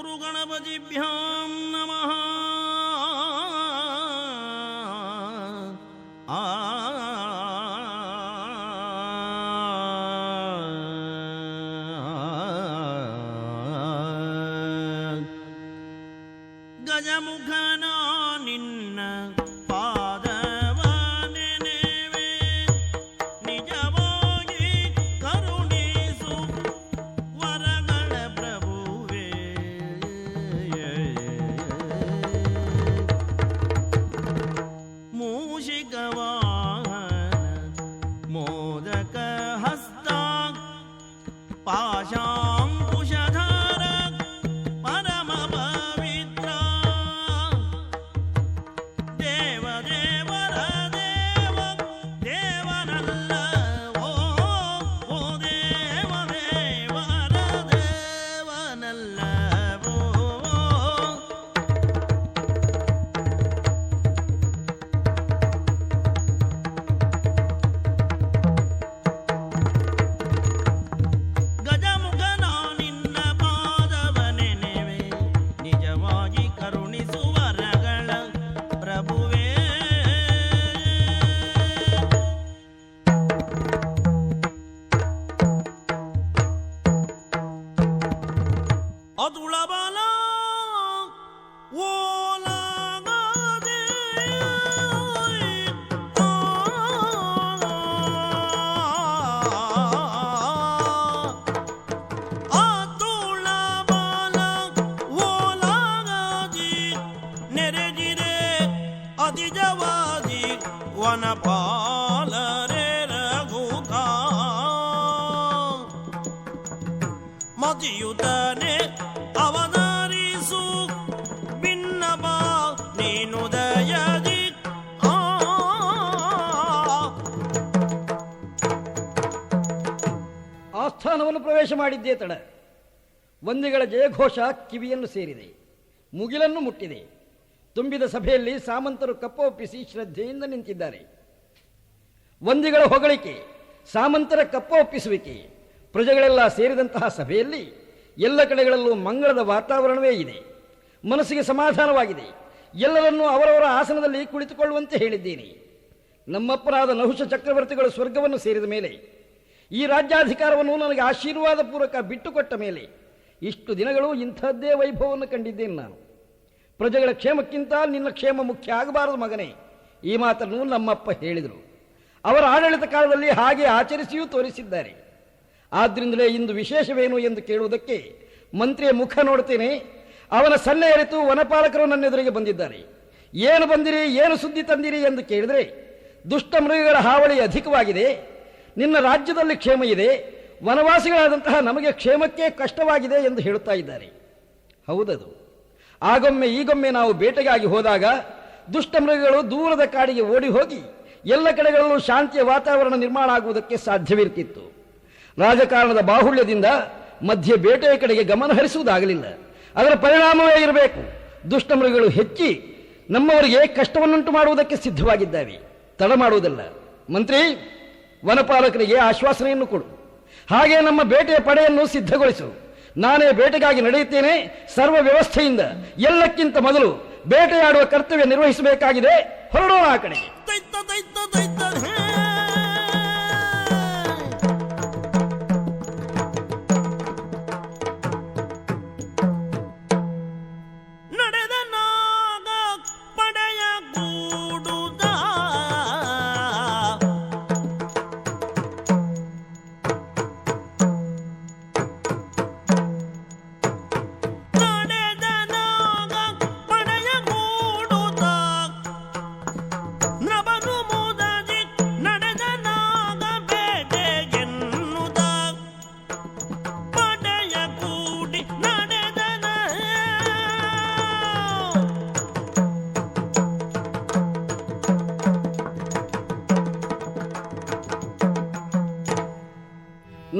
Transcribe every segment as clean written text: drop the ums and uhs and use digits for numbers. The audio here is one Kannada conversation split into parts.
ಗುರುಗಣಪತಿಭ್ಯಾಂ ನಮಃ. ಗಜಮುಖನ ನಿನ್ನ ಪಾದವ ನೆನೆವೆ, ನಿಜವಾಗಿ ಕರುಣಿಸು ವರಗಳ ಪ್ರಭುವೇ. ಮೂಷಿಕವಾಹನ ಮೋದಕ ಹಸ್ತ ಪಾಶಾಂಕುಶಧಾರ ಪರಮ ಪವಿತ್ರ ದೇವ ದೇವರ ದೇವ ದೇವನಲ್ಲವೋ, ಓ ದೇವ ದೇವರ ದೇವನಲ್ಲವೋ. ಗಜಮುಖನ ನಿನ್ನ ಪಾದವ ನೆನೆವೆ, ನಿಜವಾಗಿ ಕರುಣಿಸುವ ವರಗಳ ಪ್ರಭುವೇ. ಅದುಳ ಬಲ ಓಲಾಗದೆ ಅದುಳ ಬಲ ಓಲಾಗದಿ ನೆರೆದಿರೆ ಅಧಿಜವಾದಿ ವನಪಾಲರೆ ರಘುಕ ಮತಿಯುತನೆ ಅವತರಿಸು ಭಿನ್ನಪ ನೀನು ದಯದಿ. ಆಸ್ಥಾನವನ್ನು ಪ್ರವೇಶ ಮಾಡಿದ್ದೇ ತಡ. ವಂದಿಗಳ ಜಯಘೋಷ ಕಿವಿಯನ್ನು ಸೇರಿದೆ, ಮುಗಿಲನ್ನು ಮುಟ್ಟಿದೆ. ತುಂಬಿದ ಸಭೆಯಲ್ಲಿ ಸಾಮಂತರು ಕಪ್ಪೊಪ್ಪಿಸಿ ಶ್ರದ್ಧೆಯಿಂದ ನಿಂತಿದ್ದಾರೆ. ವಂದಿಗಳ ಹೊಗಳಿಕೆ, ಸಾಮಂತರ ಕಪ್ಪೊಪ್ಪಿಸುವಿಕೆ, ಪ್ರಜೆಗಳೆಲ್ಲ ಸೇರಿದಂತಹ ಸಭೆಯಲ್ಲಿ ಎಲ್ಲ ಕಡೆಗಳಲ್ಲೂ ಮಂಗಳದ ವಾತಾವರಣವೇ ಇದೆ. ಮನಸ್ಸಿಗೆ ಸಮಾಧಾನವಾಗಿದೆ. ಎಲ್ಲರನ್ನೂ ಅವರವರ ಆಸನದಲ್ಲಿ ಕುಳಿತುಕೊಳ್ಳುವಂತೆ ಹೇಳಿದ್ದೇನೆ. ನಮ್ಮಪ್ಪರಾದ ನಹುಷ ಚಕ್ರವರ್ತಿಗಳು ಸ್ವರ್ಗವನ್ನು ಸೇರಿದ ಮೇಲೆ, ಈ ರಾಜ್ಯಾಧಿಕಾರವನ್ನು ನನಗೆ ಆಶೀರ್ವಾದ ಪೂರ್ವಕ ಬಿಟ್ಟುಕೊಟ್ಟ ಮೇಲೆ ಇಷ್ಟು ದಿನಗಳು ಇಂಥದ್ದೇ ವೈಭವವನ್ನು ಕಂಡಿದ್ದೇನೆ ನಾನು. ಪ್ರಜೆಗಳ ಕ್ಷೇಮಕ್ಕಿಂತ ನಿನ್ನ ಕ್ಷೇಮ ಮುಖ್ಯ ಆಗಬಾರದು ಮಗನೇ, ಈ ಮಾತನ್ನು ನಮ್ಮಪ್ಪ ಹೇಳಿದರು. ಅವರ ಆಡಳಿತ ಕಾಲದಲ್ಲಿ ಹಾಗೆ ಆಚರಿಸಿಯೂ ತೋರಿಸಿದ್ದಾರೆ. ಆದ್ದರಿಂದಲೇ ಇಂದು ವಿಶೇಷವೇನು ಎಂದು ಕೇಳುವುದಕ್ಕೆ ಮಂತ್ರಿಯ ಮುಖ ನೋಡುತ್ತೇನೆ. ಅವನ ಸನ್ನೆ ಅರಿತು ವನಪಾಲಕರು ನನ್ನೆದುರಿಗೆ ಬಂದಿದ್ದಾರೆ. ಏನು ಬಂದಿರಿ, ಏನು ಸುದ್ದಿ ತಂದಿರಿ ಎಂದು ಕೇಳಿದರೆ, ದುಷ್ಟ ಮೃಗಗಳ ಹಾವಳಿ ಅಧಿಕವಾಗಿದೆ, ನಿನ್ನ ರಾಜ್ಯದಲ್ಲಿ ಕ್ಷೇಮ ಇದೆ, ವನವಾಸಿಗಳಾದಂತಹ ನಮಗೆ ಕ್ಷೇಮಕ್ಕೆ ಕಷ್ಟವಾಗಿದೆ ಎಂದು ಹೇಳುತ್ತಾ ಇದ್ದಾರೆ. ಹೌದದು. ಆಗೊಮ್ಮೆ ಈಗೊಮ್ಮೆ ನಾವು ಬೇಟೆಗಾಗಿ ಹೋದಾಗ ದುಷ್ಟ ಮೃಗಗಳು ದೂರದ ಕಾಡಿಗೆ ಓಡಿ ಹೋಗಿ ಎಲ್ಲ ಕಡೆಗಳಲ್ಲೂ ಶಾಂತಿಯ ವಾತಾವರಣ ನಿರ್ಮಾಣ ಆಗುವುದಕ್ಕೆ ಸಾಧ್ಯವಿರ್ತಿತ್ತು. ರಾಜಕಾರಣದ ಬಾಹುಳ್ಯದಿಂದ ಮಧ್ಯೆ ಬೇಟೆಯ ಕಡೆಗೆ ಗಮನ ಹರಿಸುವುದಾಗಲಿಲ್ಲ. ಅದರ ಪರಿಣಾಮವೇ ಇರಬೇಕು. ದುಷ್ಟ ಮೃಗಗಳು ಹೆಚ್ಚಿ ನಮ್ಮವರಿಗೆ ಕಷ್ಟವನ್ನುಂಟು ಮಾಡುವುದಕ್ಕೆ ಸಿದ್ಧವಾಗಿದ್ದಾವೆ. ತಡ ಮಾಡುವುದಲ್ಲ. ಮಂತ್ರಿ, ವನಪಾಲಕರಿಗೆ ಆಶ್ವಾಸನೆಯನ್ನು ಕೊಡು. ಹಾಗೆ ನಮ್ಮ ಬೇಟೆಯ ಪಡೆಯನ್ನು ಸಿದ್ಧಗೊಳಿಸು. ನಾನೇ ಬೇಟೆಗಾಗಿ ನಡೆಯುತ್ತೇನೆ. ಸರ್ವ ವ್ಯವಸ್ಥೆಯಿಂದ ಎಲ್ಲಕ್ಕಿಂತ ಮೊದಲು ಬೇಟೆಯಾಡುವ ಕರ್ತವ್ಯ ನಿರ್ವಹಿಸಬೇಕಾಗಿದೆ. ಹೊರಡೋಣ ಆ ಕಡೆಗೆ.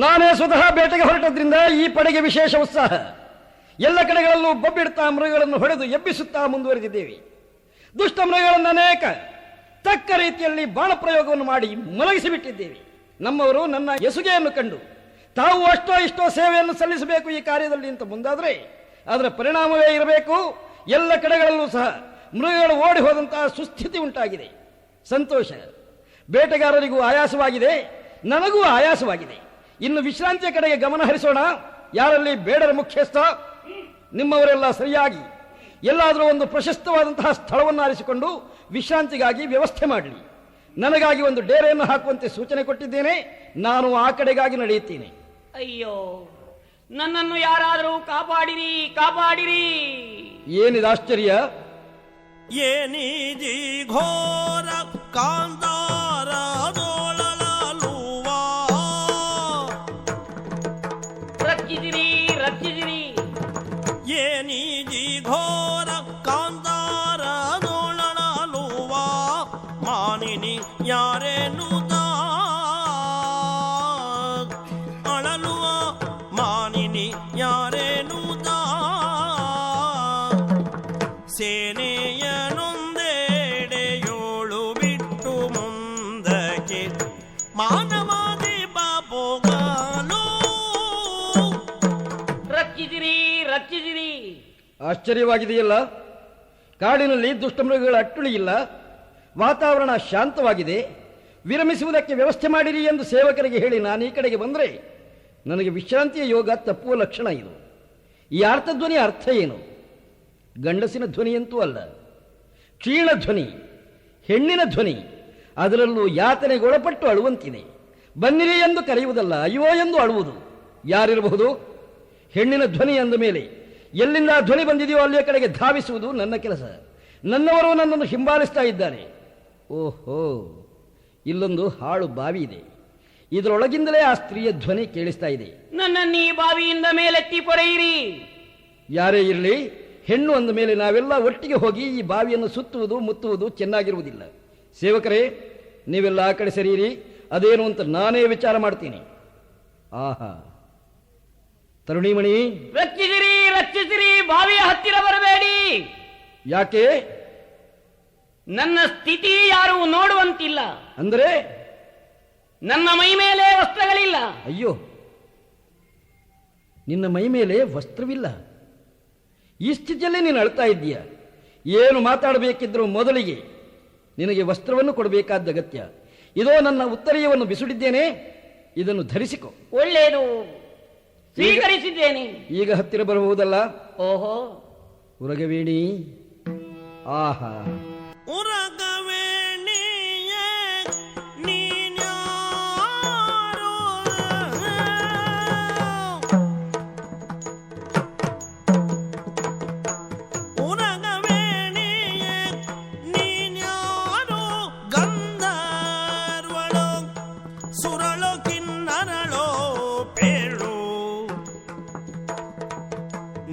ನಾನೇ ಸ್ವತಃ ಬೇಟೆಗೆ ಹೊರಟದ್ರಿಂದ ಈ ಪಡೆಗೆ ವಿಶೇಷ ಉತ್ಸಾಹ. ಎಲ್ಲ ಕಡೆಗಳಲ್ಲೂ ಬೊಬ್ಬಿಡ್ತಾ ಮೃಗಗಳನ್ನು ಹೊಡೆದು ಎಬ್ಬಿಸುತ್ತಾ ಮುಂದುವರೆದಿದ್ದೇವೆ. ದುಷ್ಟ ಮೃಗಗಳನ್ನು ಅನೇಕ ತಕ್ಕ ರೀತಿಯಲ್ಲಿ ಬಾಣ ಪ್ರಯೋಗವನ್ನು ಮಾಡಿ ಮಲಗಿಸಿಬಿಟ್ಟಿದ್ದೇವೆ. ನಮ್ಮವರು ನನ್ನ ಎಸುಗೆಯನ್ನು ಕಂಡು ತಾವು ಅಷ್ಟೋ ಇಷ್ಟೋ ಸೇವೆಯನ್ನು ಸಲ್ಲಿಸಬೇಕು ಈ ಕಾರ್ಯದಲ್ಲಿ ಅಂತ ಮುಂದಾದರೆ ಅದರ ಪರಿಣಾಮವೇ ಇರಬೇಕು. ಎಲ್ಲ ಕಡೆಗಳಲ್ಲೂ ಸಹ ಮೃಗಗಳು ಓಡಿ ಹೋದಂತಹ ಸುಸ್ಥಿತಿ ಉಂಟಾಗಿದೆ. ಸಂತೋಷ. ಬೇಟೆಗಾರರಿಗೂ ಆಯಾಸವಾಗಿದೆ, ನನಗೂ ಆಯಾಸವಾಗಿದೆ. ಇನ್ನು ವಿಶ್ರಾಂತಿಯ ಕಡೆಗೆ ಗಮನ ಹರಿಸೋಣ. ಯಾರಲ್ಲಿ ಬೇಡರ ಮುಖ್ಯಸ್ಥ, ನಿಮ್ಮವರೆಲ್ಲ ಸರಿಯಾಗಿ ಎಲ್ಲಾದರೂ ಒಂದು ಪ್ರಶಸ್ತವಾದಂತಹ ಸ್ಥಳವನ್ನು ಆರಿಸಿಕೊಂಡು ವಿಶ್ರಾಂತಿಗಾಗಿ ವ್ಯವಸ್ಥೆ ಮಾಡಲಿ. ನನಗಾಗಿ ಒಂದು ಡೇರೆಯನ್ನು ಹಾಕುವಂತೆ ಸೂಚನೆ ಕೊಟ್ಟಿದ್ದೇನೆ. ನಾನು ಆ ಕಡೆಗಾಗಿ ನಡೆಯುತ್ತೇನೆ. ಅಯ್ಯೋ, ನನ್ನನ್ನು ಯಾರಾದರೂ ಕಾಪಾಡಿರಿ, ಕಾಪಾಡಿರಿ. ಏನಿದು ಆಶ್ಚರ್ಯ? ಏನಿದಿ ಘೋರ ಕಾಂತಾರದೊಳಲುವ ರಕ್ಷಿಸಿರಿ, ರಕ್ಷಿಸಿರಿ. ಏನಿದಿ ಘೋರ ಕಾಂತಾರದೊಳಲುವ ಮಾನಿನಿ ಯಾರೇನು ಅಳಲುವ ಮಾನಿನಿ ಯಾರೇನು ಸೇನೆಯನೊಂದೆಡೆಯೋಳು ಬಿಟ್ಟು ಮುಂದಕ್ಕೆ ಮಾನವಾದಿ ಬಾಬೋಗಾಲು ರಕ್ಷಿಸಿರಿ, ರಕ್ಷಿಸಿರಿ. ಆಶ್ಚರ್ಯವಾಗಿದೆಯಲ್ಲ. ಕಾಡಿನಲ್ಲಿ ದುಷ್ಟಮೃಗಗಳ ಅಟ್ಟುಳಿ ಇಲ್ಲ, ವಾತಾವರಣ ಶಾಂತವಾಗಿದೆ. ವಿರಮಿಸುವುದಕ್ಕೆ ವ್ಯವಸ್ಥೆ ಮಾಡಿರಿ ಎಂದು ಸೇವಕರಿಗೆ ಹೇಳಿ ನಾನು ಈ ಕಡೆಗೆ ಬಂದರೆ ನನಗೆ ವಿಶ್ರಾಂತಿಯ ಯೋಗ ತಪ್ಪುವ ಲಕ್ಷಣ ಇದು. ಈ ಆರ್ತಧ್ವನಿಯ ಅರ್ಥ ಏನು? ಗಂಡಸಿನ ಧ್ವನಿಯಂತೂ ಅಲ್ಲ, ಕ್ಷೀಣ ಧ್ವನಿ, ಹೆಣ್ಣಿನ ಧ್ವನಿ. ಅದರಲ್ಲೂ ಯಾತನೆಗೊಳಪಟ್ಟು ಅಳುವಂತಿದೆ. ಬನ್ನಿರಿ ಎಂದು ಕರೆಯುವುದಲ್ಲ, ಅಯ್ಯೋ ಎಂದು ಅಳುವುದು. ಯಾರಿರಬಹುದು? ಹೆಣ್ಣಿನ ಧ್ವನಿ ಅಂದ ಮೇಲೆ ಎಲ್ಲಿಂದ ಧ್ವನಿ ಬಂದಿದೆಯೋ ಅಲ್ಲಿಯ ಕಡೆಗೆ ಧಾವಿಸುವುದು ನನ್ನ ಕೆಲಸ. ನನ್ನವರು ನನ್ನನ್ನು ಹಿಂಬಾಲಿಸ್ತಾ ಇದ್ದಾರೆ. ಓಹೋ, ಇಲ್ಲೊಂದು ಹಾಳು ಬಾವಿ ಇದೆ. ಇದರೊಳಗಿಂದಲೇ ಆ ಸ್ತ್ರೀಯ ಧ್ವನಿ ಕೇಳಿಸ್ತಾ ಇದೆ. ನನ್ನನ್ನು ಈ ಬಾವಿಯಿಂದ ಮೇಲೆತ್ತಿ ಪೊರೆಯಿರಿ. ಯಾರೇ ಇರಲಿ, ಹೆಣ್ಣು ಅಂದ ಮೇಲೆ ನಾವೆಲ್ಲ ಒಟ್ಟಿಗೆ ಹೋಗಿ ಈ ಬಾವಿಯನ್ನು ಸುತ್ತುವುದು ಮುತ್ತುವುದು ಚೆನ್ನಾಗಿರುವುದಿಲ್ಲ. ಸೇವಕರೇ, ನೀವೆಲ್ಲ ಆ ಕಡೆ ಸರಿಯಿರಿ. ಅದೇನು ಅಂತ ನಾನೇ ವಿಚಾರ ಮಾಡ್ತೀನಿ. ಆಹಾ, ತರುಣಿಮಣಿ, ರಕ್ಷಿಸಿರಿ, ರಕ್ಷಿಸಿರಿ. ಬಾವಿಯ ಹತ್ತಿರ ಬರಬೇಡಿ. ಯಾಕೆ? ನನ್ನ ಸ್ಥಿತಿ ಯಾರು ನೋಡುವಂತಿಲ್ಲ. ಅಂದರೆ ನನ್ನ ಮೈ ಮೇಲೆ ವಸ್ತ್ರಗಳಿಲ್ಲ. ಅಯ್ಯೋ, ನಿನ್ನ ಮೈ ಮೇಲೆ ವಸ್ತ್ರವಿಲ್ಲ. ಈ ಸ್ಥಿತಿಯಲ್ಲೇ ನೀನು ಅಳ್ತಾ ಇದ್ದೀಯ. ಏನು ಮಾತಾಡಬೇಕಿದ್ರೂ ಮೊದಲಿಗೆ ನಿನಗೆ ವಸ್ತ್ರವನ್ನು ಕೊಡಬೇಕಾದ ಅಗತ್ಯ. ಇದೋ ನನ್ನ ಉತ್ತರೀಯವನ್ನು ಬಿಸುಡಿದ್ದೇನೆ, ಇದನ್ನು ಧರಿಸಿಕೊ. ಒಳ್ಳೆಯದು, ಸ್ವೀಕರಿಸಿದ್ದೇನೆ. ಈಗ ಹತ್ತಿರ ಬರಬಹುದಲ್ಲ? ಓಹೋ, ಉರಗವೇಣಿ. ಆಹಾ, ಉರಗವೇಣಿಯೇ ನೀನ್ಯಾರೋ ಉರಗವೇಣಿಯೇ ನೀನ್ಯಾರೋ ಗಂಧರ್ವಳೋ ಸುರಳೋ ಕಿನ್ನರಳೋ ಪೇಳು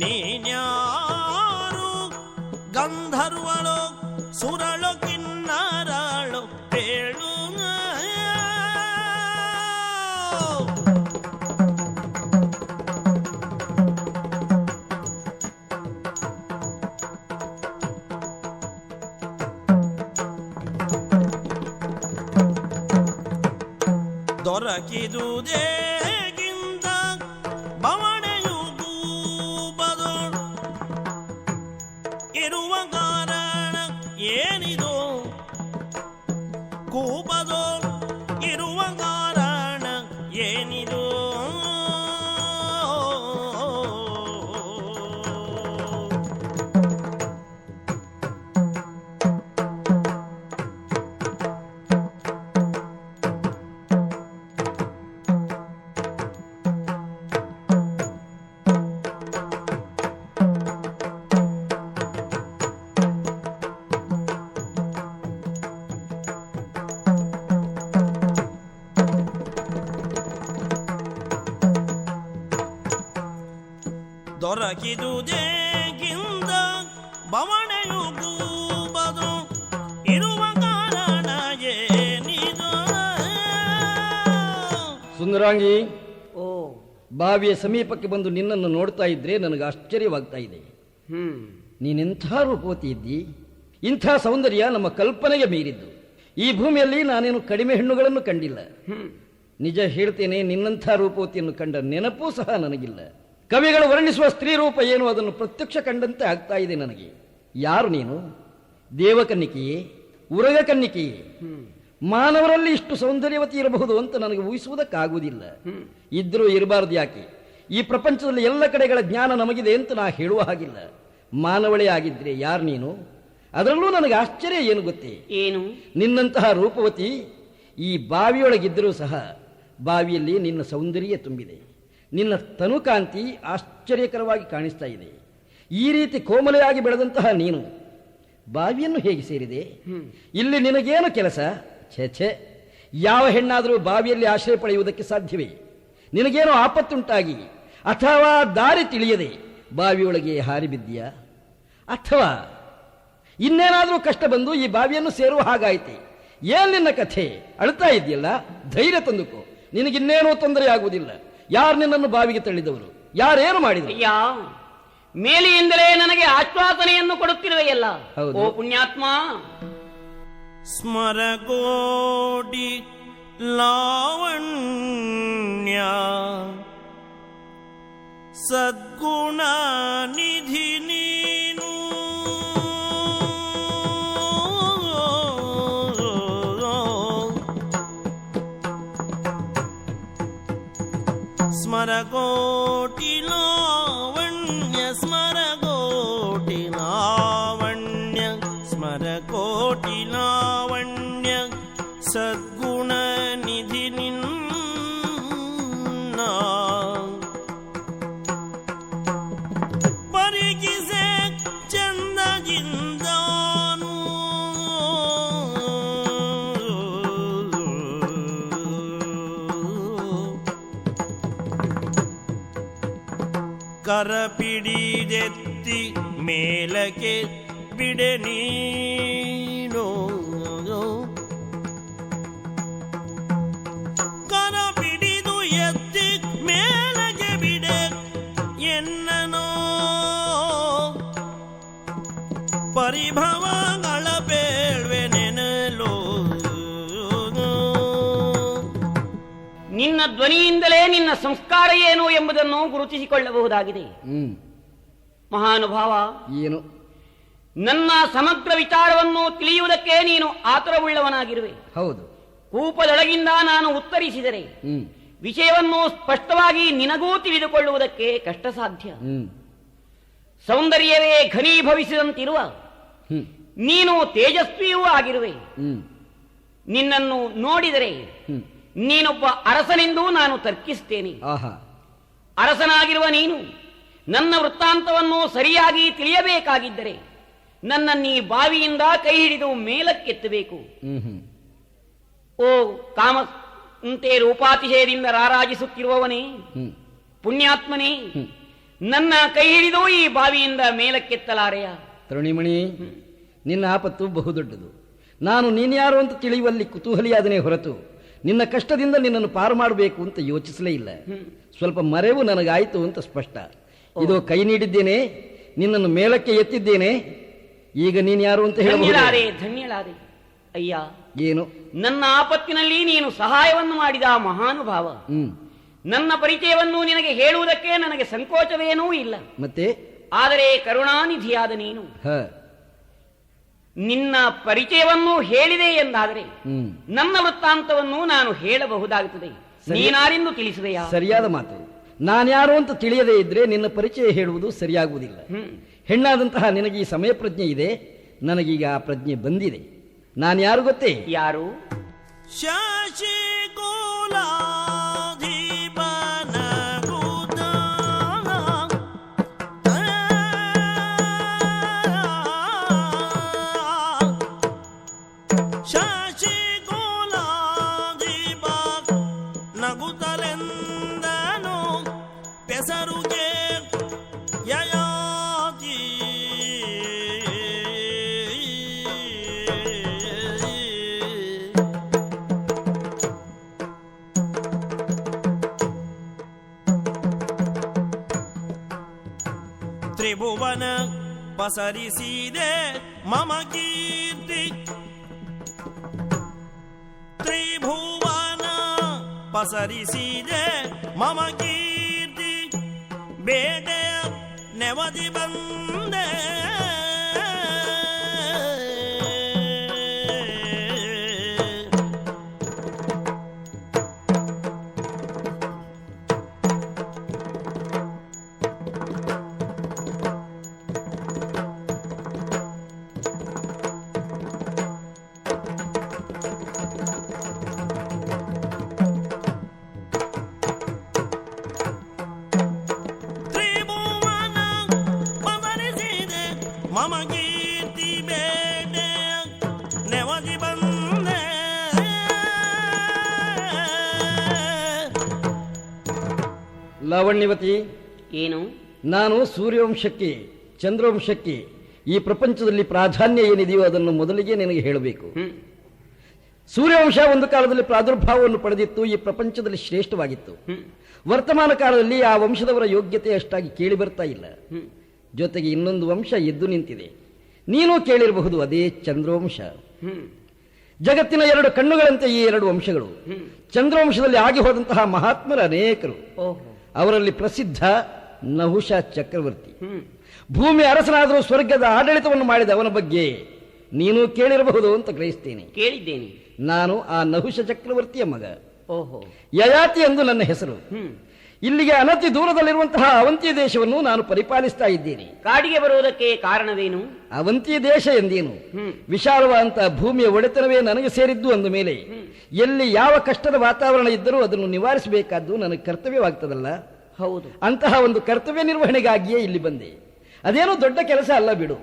ನೀನ್ಯಾರು ಗಂಧರ್ವಳೋ ಸುರಳೋ ಕಿನ್ನರಳೋ ಪೇಳು ದೊರಕಿದುದೇಗಿಂದ ಬವಣೆಯು ಗೂಬದೋಳು ಇರುವ ಕಾರಣ ಏನಿದು ಕೂಪದೋಳು ಇರುವ ಕಾರಣ ಏನಿದು ದೊರಕಿದುದೇಗಿಂದ ಬವಣೆಯು ಗೂಬದು ಇರುವ ಕಾರಣ ಏನಿದು ಸುಂದರಾಂಗಿ, ಓ, ಬಾವಿಯ ಸಮೀಪಕ್ಕೆ ಬಂದು ನಿನ್ನನ್ನು ನೋಡ್ತಾ ಇದ್ರೆ ನನಗೆ ಆಶ್ಚರ್ಯವಾಗ್ತಾ ಇದೆ. ನೀನೆಂಥ ರೂಪವತಿ ಇದ್ದಿ. ಇಂಥ ಸೌಂದರ್ಯ ನಮ್ಮ ಕಲ್ಪನೆಗೆ ಮೀರಿದ್ದು. ಈ ಭೂಮಿಯಲ್ಲಿ ನಾನೇನು ಕಡಿಮೆ ಹೆಣ್ಣುಗಳನ್ನು ಕಂಡಿಲ್ಲ. ನಿಜ ಹೇಳ್ತೇನೆ, ನಿನ್ನಂಥ ರೂಪವತಿಯನ್ನು ಕಂಡ ನೆನಪೂ ಸಹ ನನಗಿಲ್ಲ. ಕವಿಗಳು ವರ್ಣಿಸುವ ಸ್ತ್ರೀ ರೂಪ ಏನು ಅದನ್ನು ಪ್ರತ್ಯಕ್ಷ ಕಂಡಂತೆ ಆಗ್ತಾ ಇದೆ ನನಗೆ. ಯಾರು ನೀನು? ದೇವಕನ್ನಿಕೆಯೇ? ಉರಗ ಕನ್ನಿಕೆಯೇ? ಮಾನವರಲ್ಲಿ ಇಷ್ಟು ಸೌಂದರ್ಯವತಿ ಇರಬಹುದು ಅಂತ ನನಗೆ ಊಹಿಸುವುದಕ್ಕಾಗುವುದಿಲ್ಲ. ಇದ್ರೂ ಇರಬಾರದು ಯಾಕೆ? ಈ ಪ್ರಪಂಚದಲ್ಲಿ ಎಲ್ಲ ಕಡೆಗಳ ಜ್ಞಾನ ನಮಗಿದೆ ಅಂತ ನಾ ಹೇಳುವ ಹಾಗಿಲ್ಲ. ಮಾನವಳೇ ಆಗಿದ್ರೆ ಯಾರು ನೀನು? ಅದರಲ್ಲೂ ನನಗೆ ಆಶ್ಚರ್ಯ ಏನು ಗೊತ್ತೇ? ಏನು? ನಿನ್ನಂತಹ ರೂಪವತಿ ಈ ಬಾವಿಯೊಳಗಿದ್ದರೂ ಸಹ ಬಾವಿಯಲ್ಲಿ ನಿನ್ನ ಸೌಂದರ್ಯ ತುಂಬಿದೆ. ನಿನ್ನ ತನುಕಾಂತಿ ಆಶ್ಚರ್ಯಕರವಾಗಿ ಕಾಣಿಸ್ತಾ ಇದೆ. ಈ ರೀತಿ ಕೋಮಲೆಯಾಗಿ ಬೆಳೆದಂತಹ ನೀನು ಬಾವಿಯನ್ನು ಹೇಗೆ ಸೇರಿದೆ? ಇಲ್ಲಿ ನಿನಗೇನು ಕೆಲಸ? ಛೇ, ಯಾವ ಹೆಣ್ಣಾದರೂ ಬಾವಿಯಲ್ಲಿ ಆಶ್ರಯ ಪಡೆಯುವುದಕ್ಕೆ ಸಾಧ್ಯವೇ? ನಿನಗೇನೋ ಆಪತ್ತುಂಟಾಗಿ ಅಥವಾ ದಾರಿ ತಿಳಿಯದೆ ಬಾವಿಯೊಳಗೆ ಹಾರಿ ಬಿದ್ದೀಯಾ? ಅಥವಾ ಇನ್ನೇನಾದರೂ ಕಷ್ಟ ಬಂದು ಈ ಬಾವಿಯನ್ನು ಸೇರುವ ಹಾಗಾಯಿತೆ? ಏನ್ ನಿನ್ನ ಕಥೆ? ಅಳ್ತಾ ಇದೆಯಲ್ಲ, ಧೈರ್ಯ ತಂದುಕೋ. ನಿನಗಿನ್ನೇನೂ ತೊಂದರೆ ಆಗುವುದಿಲ್ಲ. ಯಾರು ನಿನ್ನನ್ನು ಬಾವಿಗೆ ತಳ್ಳಿದವರು? ಯಾರೇನು ಮಾಡಿದರು? ಅಯ್ಯ, ಮೇಲೆಯಿಂದಲೇ ನನಗೆ ಆಶ್ವಾಸನೆಯನ್ನು ಕೊಡುತ್ತಿರುವೆಯಲ್ಲ. ಹೌದು. ಓ ಪುಣ್ಯಾತ್ಮ, ಸ್ಮರಕೋಟಿ ಲಾವಣ್ಯ ಸದ್ಗುಣ ನಿಧಿ ನೀನು. ಸ್ಮರಕೋಟಿ ಲಾವಣ್ಯ ಸ್ಮರಕೋಟಿ ಲಾವಣ್ಯ ಸ್ಮರಕೋಟಿ ಲಾವಣ್ಯ ಸದ್ಗುಣ ನಿಧಿ ನಿನ್ನ ಪರಿಗಿಸೆ ಚಂದದಿಂದಾನು ಕರಪಿಡಿದೆತ್ತಿ ಮೇಲಕ್ಕೆ ಬಿಡೆ ನೀನು. ಕರ ಬಿಡಿದು ಎತ್ತಿ ಮೇಲಕ್ಕೆ ಬಿಡೆ ಎನ್ನನೋ ಪರಿಭವಗಳ ಬೇಳ್ವೆ ನೆನಲೋ. ನಿನ್ನ ಧ್ವನಿಯಿಂದಲೇ ನಿನ್ನ ಸಂಸ್ಕಾರ ಏನು ಎಂಬುದನ್ನು ಗುರುತಿಸಿಕೊಳ್ಳಬಹುದಾಗಿದೆ. ಮಹಾನುಭಾವ, ಏನು? ನನ್ನ ಸಮಗ್ರ ವಿಚಾರವನ್ನು ತಿಳಿಯುವುದಕ್ಕೆ ನೀನು ಆತುರವುಳ್ಳವನಾಗಿರುವೆ. ಹೌದು. ಕೂಪದೊಳಗಿಂದ ನಾನು ಉತ್ತರಿಸಿದರೆ ವಿಷಯವನ್ನು ಸ್ಪಷ್ಟವಾಗಿ ನಿನಗೂ ತಿಳಿದುಕೊಳ್ಳುವುದಕ್ಕೆ ಕಷ್ಟ ಸಾಧ್ಯ. ಸೌಂದರ್ಯವೇ ಘನೀಭವಿಸಿದಂತಿರುವ ನೀನು ತೇಜಸ್ವಿಯೂ ಆಗಿರುವೆ. ನಿನ್ನನ್ನು ನೋಡಿದರೆ ನೀನೊಬ್ಬ ಅರಸನೆಂದು ನಾನು ತರ್ಕಿಸ್ತೇನೆ. ಅರಸನಾಗಿರುವ ನೀನು ನನ್ನ ವೃತ್ತಾಂತವನ್ನು ಸರಿಯಾಗಿ ತಿಳಿಯಬೇಕಾಗಿದ್ದರೆ ನನ್ನನ್ನೀ ಬಾವಿಯಿಂದ ಕೈ ಹಿಡಿದು ಮೇಲಕ್ಕೆತ್ತಬೇಕು. ಓ ಕಾಮಂತೆ ರೂಪಾತಿಶಯದಿಂದ ರಾರಾಜಿಸುತ್ತಿರುವವನೇ, ಪುಣ್ಯಾತ್ಮನೇ, ನನ್ನ ಕೈ ಹಿಡಿದು ಈ ಬಾವಿಯಿಂದ ಮೇಲಕ್ಕೆತ್ತಲಾರೆಯ? ತರುಣಿಮಣಿ, ನಿನ್ನ ಆಪತ್ತು ಬಹುದೊಡ್ಡದು. ನಾನು ನೀನ್ಯಾರು ಅಂತ ತಿಳಿಯುವಲ್ಲಿ ಕುತೂಹಲಿಯಾದನೇ ಹೊರತು ನಿನ್ನ ಕಷ್ಟದಿಂದ ನಿನ್ನನ್ನು ಪಾರು ಮಾಡಬೇಕು ಅಂತ ಯೋಚಿಸಲೇ ಇಲ್ಲ. ಸ್ವಲ್ಪ ಮರೆವು ನನಗಾಯಿತು ಅಂತ ಸ್ಪಷ್ಟ. ಇದು ಕೈ ನೀಡಿದ್ದೇನೆ, ನಿನ್ನನ್ನು ಮೇಲಕ್ಕೆ ಎತ್ತಿದ್ದೇನೆ. ಈಗ ನೀನ್ಯಾರು ಅಂತ ಧನ್ಯಳಾದೆ, ಧನ್ಯಳಾದೆ. ಅಯ್ಯ, ಏನು? ನನ್ನ ಆಪತ್ತಿನಲ್ಲಿ ನೀನು ಸಹಾಯವನ್ನು ಮಾಡಿದ ಮಹಾನುಭಾವ. ನನ್ನ ಪರಿಚಯವನ್ನು ನಿನಗೆ ಹೇಳುವುದಕ್ಕೆ ನನಗೆ ಸಂಕೋಚವೇನೂ ಇಲ್ಲ. ಮತ್ತೆ ಆದರೆ ಕರುಣಾನಿಧಿಯಾದ ನೀನು ನಿನ್ನ ಪರಿಚಯವನ್ನು ಹೇಳಿದೆ ಎಂದಾದರೆ ನನ್ನ ವೃತ್ತಾಂತವನ್ನು ನಾನು ಹೇಳಬಹುದಾಗುತ್ತದೆ. ನೀನಾರೆಂದು ತಿಳಿಸುವೆಯಾ? ಸರಿಯಾದ ಮಾತು. ನಾನ್ಯಾರು ಅಂತ ತಿಳಿಯದೇ ಇದ್ರೆ ನಿನ್ನ ಪರಿಚಯ ಹೇಳುವುದು ಸರಿಯಾಗುವುದಿಲ್ಲ. ಹೆಣ್ಣಾದಂತಹ ನಿನಗೆ ಈ ಸಮಯ ಪ್ರಜ್ಞೆ ಇದೆ, ನನಗೀಗ ಆ ಪ್ರಜ್ಞೆ ಬಂದಿದೆ. ನಾನ್ಯಾರು ಗೊತ್ತೇ? ಯಾರು? ಶಶಿ ನಗುತ್ತಲೆಂದನು ಪೆಸರುಗೆ ಯಯಾತಿ. ತ್ರಿಭುವನ ಪಸರಿಸಿದೆ ಮಮ ಕೀರ್ತಿ, ತ್ರಿಭುವನ ಪಸರಿಸಿದೆ ಮಮ ಕೀರ್ತಿ, ಬೇಟೆಯ ನೆವದಿ ಬಂದೆ ಮಮ ಕೀರ್ತಿ ಬೇಟೆ ನೆವದಿ ಬಂದೆ ಲಾವಣ್ಯವತಿ, ಏನು? ನಾನು ಸೂರ್ಯವಂಶಕ್ಕೆ ಚಂದ್ರವಂಶಕ್ಕೆ ಈ ಪ್ರಪಂಚದಲ್ಲಿ ಪ್ರಾಧಾನ್ಯ ಏನಿದೆಯೋ ಅದನ್ನು ಮೊದಲಿಗೆ ನಿನಗೆ ಹೇಳಬೇಕು. ಸೂರ್ಯವಂಶ ಒಂದು ಕಾಲದಲ್ಲಿ ಪ್ರಾದುರ್ಭಾವವನ್ನು ಪಡೆದಿತ್ತು, ಈ ಪ್ರಪಂಚದಲ್ಲಿ ಶ್ರೇಷ್ಠವಾಗಿತ್ತು. ವರ್ತಮಾನ ಕಾಲದಲ್ಲಿ ಆ ವಂಶದವರ ಯೋಗ್ಯತೆ ಅಷ್ಟಾಗಿ ಕೇಳಿ ಬರ್ತಾ ಇಲ್ಲ. ಜೊತೆಗೆ ಇನ್ನೊಂದು ವಂಶ ಎದ್ದು ನಿಂತಿದೆ, ನೀನು ಕೇಳಿರಬಹುದು, ಅದೇ ಚಂದ್ರವಂಶ. ಜಗತ್ತಿನ ಎರಡು ಕಣ್ಣುಗಳಂತೆ ಈ ಎರಡು ವಂಶಗಳು. ಚಂದ್ರವಂಶದಲ್ಲಿ ಆಗಿ ಹೋದಂತಹ ಮಹಾತ್ಮರ ಅನೇಕರು, ಅವರಲ್ಲಿ ಪ್ರಸಿದ್ಧ ನಹುಷ ಚಕ್ರವರ್ತಿ. ಭೂಮಿ ಅರಸನಾದರೂ ಸ್ವರ್ಗದ ಆಡಳಿತವನ್ನು ಮಾಡಿದ ಅವನ ಬಗ್ಗೆ ನೀನು ಕೇಳಿರಬಹುದು ಅಂತ ಗ್ರಹಿಸ್ತೇನೆ. ಕೇಳಿದ್ದೇನೆ. ನಾನು ಆ ನಹುಷ ಚಕ್ರವರ್ತಿಯ ಮಗ. ಓಹೋ. ಯಯಾತಿ ಎಂದು ನನ್ನ ಹೆಸರು. ಇಲ್ಲಿಗೆ ಅನತಿ ದೂರದಲ್ಲಿರುವಂತಹ ಅವಂತಿ ದೇಶವನ್ನು ನಾನು ಪರಿಪಾಲಿಸ್ತಾ ಇದ್ದೇನೆ. ಕಾಡಿಗೆ ಬರುವುದಕ್ಕೆ ಕಾರಣವೇನು? ಅವಂತಿ ದೇಶ ಎಂದೇನು, ವಿಶಾಲವಾದಂತಹ ಭೂಮಿಯ ಒಡೆತನವೇ ನನಗೆ ಸೇರಿದ್ದು ಅಂದ ಮೇಲೆ ಎಲ್ಲಿ ಯಾವ ಕಷ್ಟದ ವಾತಾವರಣ ಇದ್ದರೂ ಅದನ್ನು ನಿವಾರಿಸಬೇಕಾದ್ದು ನನಗೆ ಕರ್ತವ್ಯವಾಗ್ತದಲ್ಲ. ಹೌದು. ಅಂತಹ ಒಂದು ಕರ್ತವ್ಯ ನಿರ್ವಹಣೆಗಾಗಿಯೇ ಇಲ್ಲಿ ಬಂದೆ. ಅದೇನೋ ದೊಡ್ಡ ಕೆಲಸ ಅಲ್ಲ ಬಿಡು.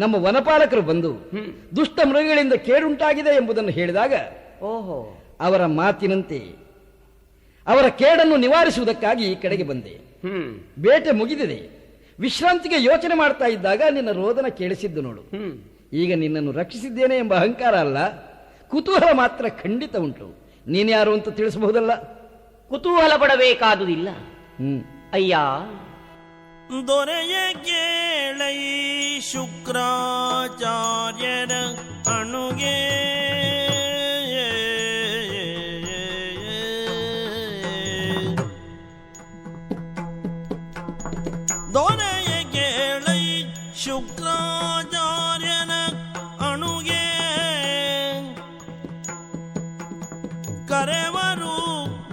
ನಮ್ಮ ವನಪಾಲಕರು ಬಂದು ದುಷ್ಟ ಮೃಗಗಳಿಂದ ಕೇಡುಂಟಾಗಿದೆ ಎಂಬುದನ್ನು ಹೇಳಿದಾಗ ಓಹೋ, ಅವರ ಮಾತಿನಂತೆ ಅವರ ಕೇಡನ್ನು ನಿವಾರಿಸುವುದಕ್ಕಾಗಿ ಈ ಕಡೆಗೆ ಬಂದೆ. ಬೇಟೆ ಮುಗಿದಿದೆ, ವಿಶ್ರಾಂತಿಗೆ ಯೋಚನೆ ಮಾಡ್ತಾ ಇದ್ದಾಗ ನಿನ್ನ ರೋದನ ಕೇಳಿಸಿದ್ದು ನೋಡು. ಈಗ ನಿನ್ನನ್ನು ರಕ್ಷಿಸಿದ್ದೇನೆ ಎಂಬ ಅಹಂಕಾರ ಅಲ್ಲ, ಕುತೂಹಲ ಮಾತ್ರ ಖಂಡಿತ ಉಂಟು. ನೀನ್ಯಾರು ಅಂತ ತಿಳಿಸಬಹುದಲ್ಲ? ಕುತೂಹಲ ಪಡಬೇಕಾದುದಿಲ್ಲ. ಅಯ್ಯ, ದೊರೆಯ ಕೇಳೈ ಶುಕ್ರಾಚಾರ್ಯರ ಅಣುಗೆ ದೊರೆಯ ಕೇಳೈ ಶುಕ್ರಾಚಾರ್ಯನ ಅಣುಗೆ ಕರೆವರು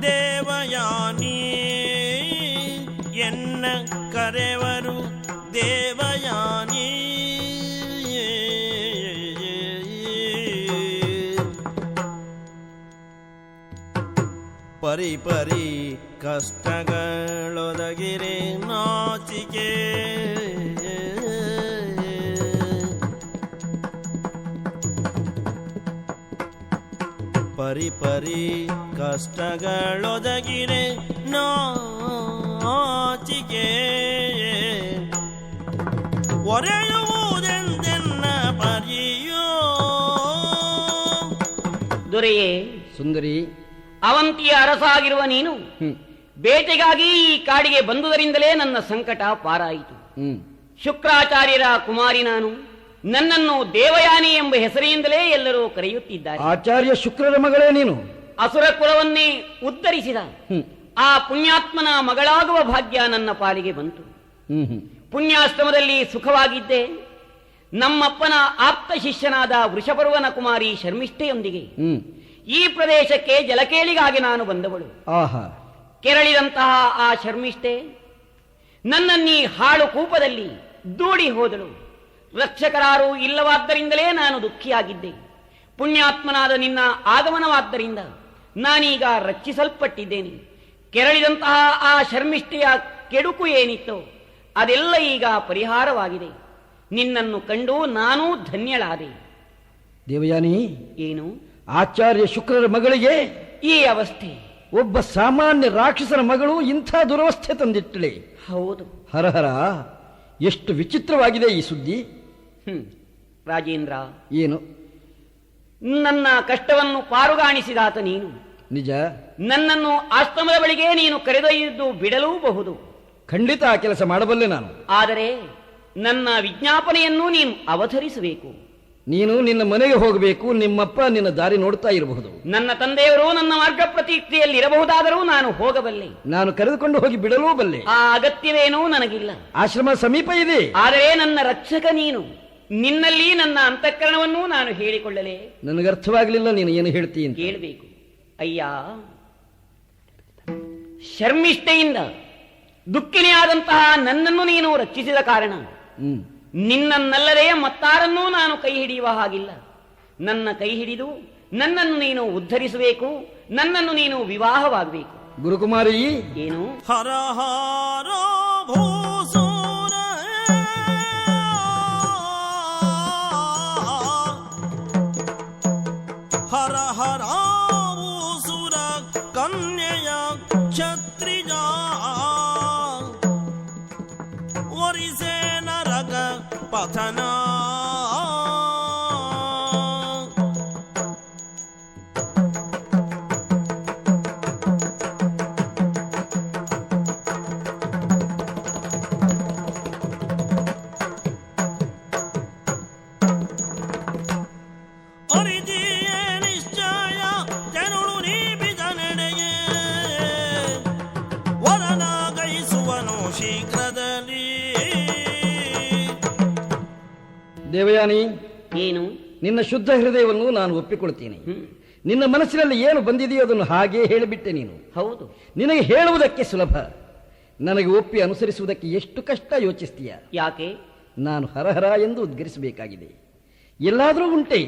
ದೇವಯಾನಿ ಎನ್ನ ಕರೆವರು ದೇವಯಾನಿ ಪರಿ ಪರಿ ಕಷ್ಟಗಳೊದಗಿರೆ ನಾಚಿಕೆ ಪರಿ ಪರಿ ಕಷ್ಟಗಳೊದಗಿರೆ ನಾಚಿಕೆ ಒರೆಯುವುದೆಂದೆನ್ನ ಪರಿಯೋ. ದೊರೆಯೇ, ಸುಂದರಿ, ಅವಂತಿಯ ಅರಸಾಗಿರುವ ನೀನು ಬೇಟೆಗಾಗಿ ಈ ಕಾಡಿಗೆ ಬಂದುದರಿಂದಲೇ ನನ್ನ ಸಂಕಟ ಪಾರಾಯಿತು. ಶುಕ್ರಾಚಾರ್ಯರ ಕುಮಾರಿ ನಾನು. ನನ್ನನ್ನು ದೇವಯಾನಿ ಎಂಬ ಹೆಸರಿನಿಂದಲೇ ಎಲ್ಲರೂ ಕರೆಯುತ್ತಿದ್ದಾರೆ. ಆಚಾರ್ಯ ಶುಕ್ರರ ಮಗಳೇ ನೀನು. ಅಸುರ ಕುಲವನ್ನೇ ಉದ್ಧರಿಸಿದ ಆ ಪುಣ್ಯಾತ್ಮನ ಮಗಳಾಗುವ ಭಾಗ್ಯ ನನ್ನ ಪಾಲಿಗೆ ಬಂತು. ಪುಣ್ಯಾಶ್ರಮದಲ್ಲಿ ಸುಖವಾಗಿದ್ದೆ. ನಮ್ಮಪ್ಪನ ಆಪ್ತ ಶಿಷ್ಯನಾದ ವೃಷಪರ್ವನ ಕುಮಾರಿ ಶರ್ಮಿಷ್ಠೆಯೊಂದಿಗೆ ಈ ಪ್ರದೇಶಕ್ಕೆ ಜಲಕೇಳಿಗಾಗಿ ನಾನು ಬಂದವಳು. ಕೆರಳಿದಂತಹ ಆ ಶರ್ಮಿಷ್ಠೆ ನನ್ನನ್ನೀ ಹಾಳು ಕೂಪದಲ್ಲಿ ದೂಡಿ ಹೋದಳು. ರಕ್ಷಕರಾರು ಇಲ್ಲವಾದ್ದರಿಂದಲೇ ನಾನು ದುಃಖಿಯಾಗಿದ್ದೆ. ಪುಣ್ಯಾತ್ಮನಾದ ನಿನ್ನ ಆಗಮನವಾದ್ದರಿಂದ ನಾನೀಗ ರಕ್ಷಿಸಲ್ಪಟ್ಟಿದ್ದೇನೆ. ಕೆರಳಿದಂತಹ ಆ ಶರ್ಮಿಷ್ಠೆಯ ಕೆಡುಕು ಏನಿತ್ತೋ ಅದೆಲ್ಲ ಈಗ ಪರಿಹಾರವಾಗಿದೆ. ನಿನ್ನನ್ನು ಕಂಡು ನಾನೂ ಧನ್ಯಳಾದೆ. ದೇವಯಾನಿ, ಏನು? ಆಚಾರ್ಯ ಶುಕ್ರರ ಮಗಳಿಗೆ ಈ ಅವಸ್ಥೆ? ಒಬ್ಬ ಸಾಮಾನ್ಯ ರಾಕ್ಷಸನ ಮಗಳು ಇಂಥ ದುರವಸ್ಥೆ ತಂದಿಟ್ಟಳೆ. ಹೌದು. ಹರಹರ, ಎಷ್ಟು ವಿಚಿತ್ರವಾಗಿದೆ ಈ ಸುದ್ದಿ. ರಾಜೇಂದ್ರ, ಏನು? ನನ್ನ ಕಷ್ಟವನ್ನು ಪಾರುಗಾಣಿಸಿದಾತ ನೀನು. ನಿಜ. ನನ್ನನ್ನು ಆಶ್ರಮದ ಬಳಿಗೆ ನೀನು ಕರೆದೊಯ್ದು ಬಿಡಲೂಬಹುದು. ಖಂಡಿತ ಆ ಕೆಲಸ ಮಾಡಬಲ್ಲೆ ನಾನು. ಆದರೆ ನನ್ನ ವಿಜ್ಞಾಪನೆಯನ್ನು ನೀನು ಅವತರಿಸಬೇಕು. ನೀನು ನಿನ್ನ ಮನೆಗೆ ಹೋಗಬೇಕು. ನಿಮ್ಮಪ್ಪ ನಿನ್ನ ದಾರಿ ನೋಡ್ತಾ ಇರಬಹುದು. ನನ್ನ ತಂದೆಯವರು ನನ್ನ ಮಾರ್ಗ ಪ್ರತೀಕ್ಷೆಯಲ್ಲಿ ಇರಬಹುದಾದರೂ ನಾನು ಹೋಗಬಲ್ಲೆ. ನಾನು ಕರೆದುಕೊಂಡು ಹೋಗಿ ಬಿಡಲೂ ಬಲ್ಲೆ. ಆ ಅಗತ್ಯವೇನೂ ನನಗಿಲ್ಲ. ಆಶ್ರಮ ಸಮೀಪ ಇದೆ. ಆದರೆ ನನ್ನ ರಕ್ಷಕ ನೀನು. ನಿನ್ನಲ್ಲಿ ನನ್ನ ಅಂತಃಕರಣವನ್ನೂ ನಾನು ಹೇಳಿಕೊಳ್ಳಲೇ. ನನಗರ್ಥವಾಗಲಿಲ್ಲ ನೀನು ಏನು ಹೇಳ್ತೀನಿ ಅಂತ. ಕೇಳಬೇಕು. ಅಯ್ಯ, ಶರ್ಮಿಷ್ಠೆಯಿಂದ ದುಃಖಿನಿಯಾದಂತಹ ನನ್ನನ್ನು ನೀನು ರಕ್ಷಿಸಿದ ಕಾರಣ ನಿನ್ನನ್ನಲ್ಲದೆ ಮತ್ತಾರನ್ನೂ ನಾನು ಕೈ ಹಿಡಿಯುವ ಹಾಗಿಲ್ಲ. ನನ್ನ ಕೈ ಹಿಡಿದು ನನ್ನನ್ನು ನೀನು ಉದ್ಧರಿಸಬೇಕು, ನನ್ನನ್ನು ನೀನು ವಿವಾಹವಾಗಬೇಕು. ಗುರುಕುಮಾರಿ, ಏನು? ಹರ ಹರ ಭೂಸೂರ ಹರ ಹರ ಭೂಸುರ ಕನ್ಯೆಯ ಕ್ಷತ್ರಿಯ ಒರಿಸೆ ನರಕ ಪಥನ ದೇವಯಾನಿ, ಏನು? ನಿನ್ನ ಶುದ್ಧ ಹೃದಯವನ್ನು ನಾನು ಒಪ್ಪಿಕೊಳ್ತೀನಿ. ನಿನ್ನ ಮನಸ್ಸಿನಲ್ಲಿ ಏನು ಬಂದಿದೆಯೋ ಅದನ್ನು ಹಾಗೇ ಹೇಳಿಬಿಟ್ಟೆ ನೀನು. ಹೌದು. ನಿನಗೆ ಹೇಳುವುದಕ್ಕೆ ಸುಲಭ, ನನಗೆ ಒಪ್ಪಿ ಅನುಸರಿಸುವುದಕ್ಕೆ ಎಷ್ಟು ಕಷ್ಟ ಯೋಚಿಸ್ತೀಯ. ಯಾಕೆ? ನಾನು ಹರಹರ ಎಂದು ಉದ್ಗರಿಸಬೇಕಾಗಿದೆ. ಎಲ್ಲಾದರೂ ಉಂಟೆ?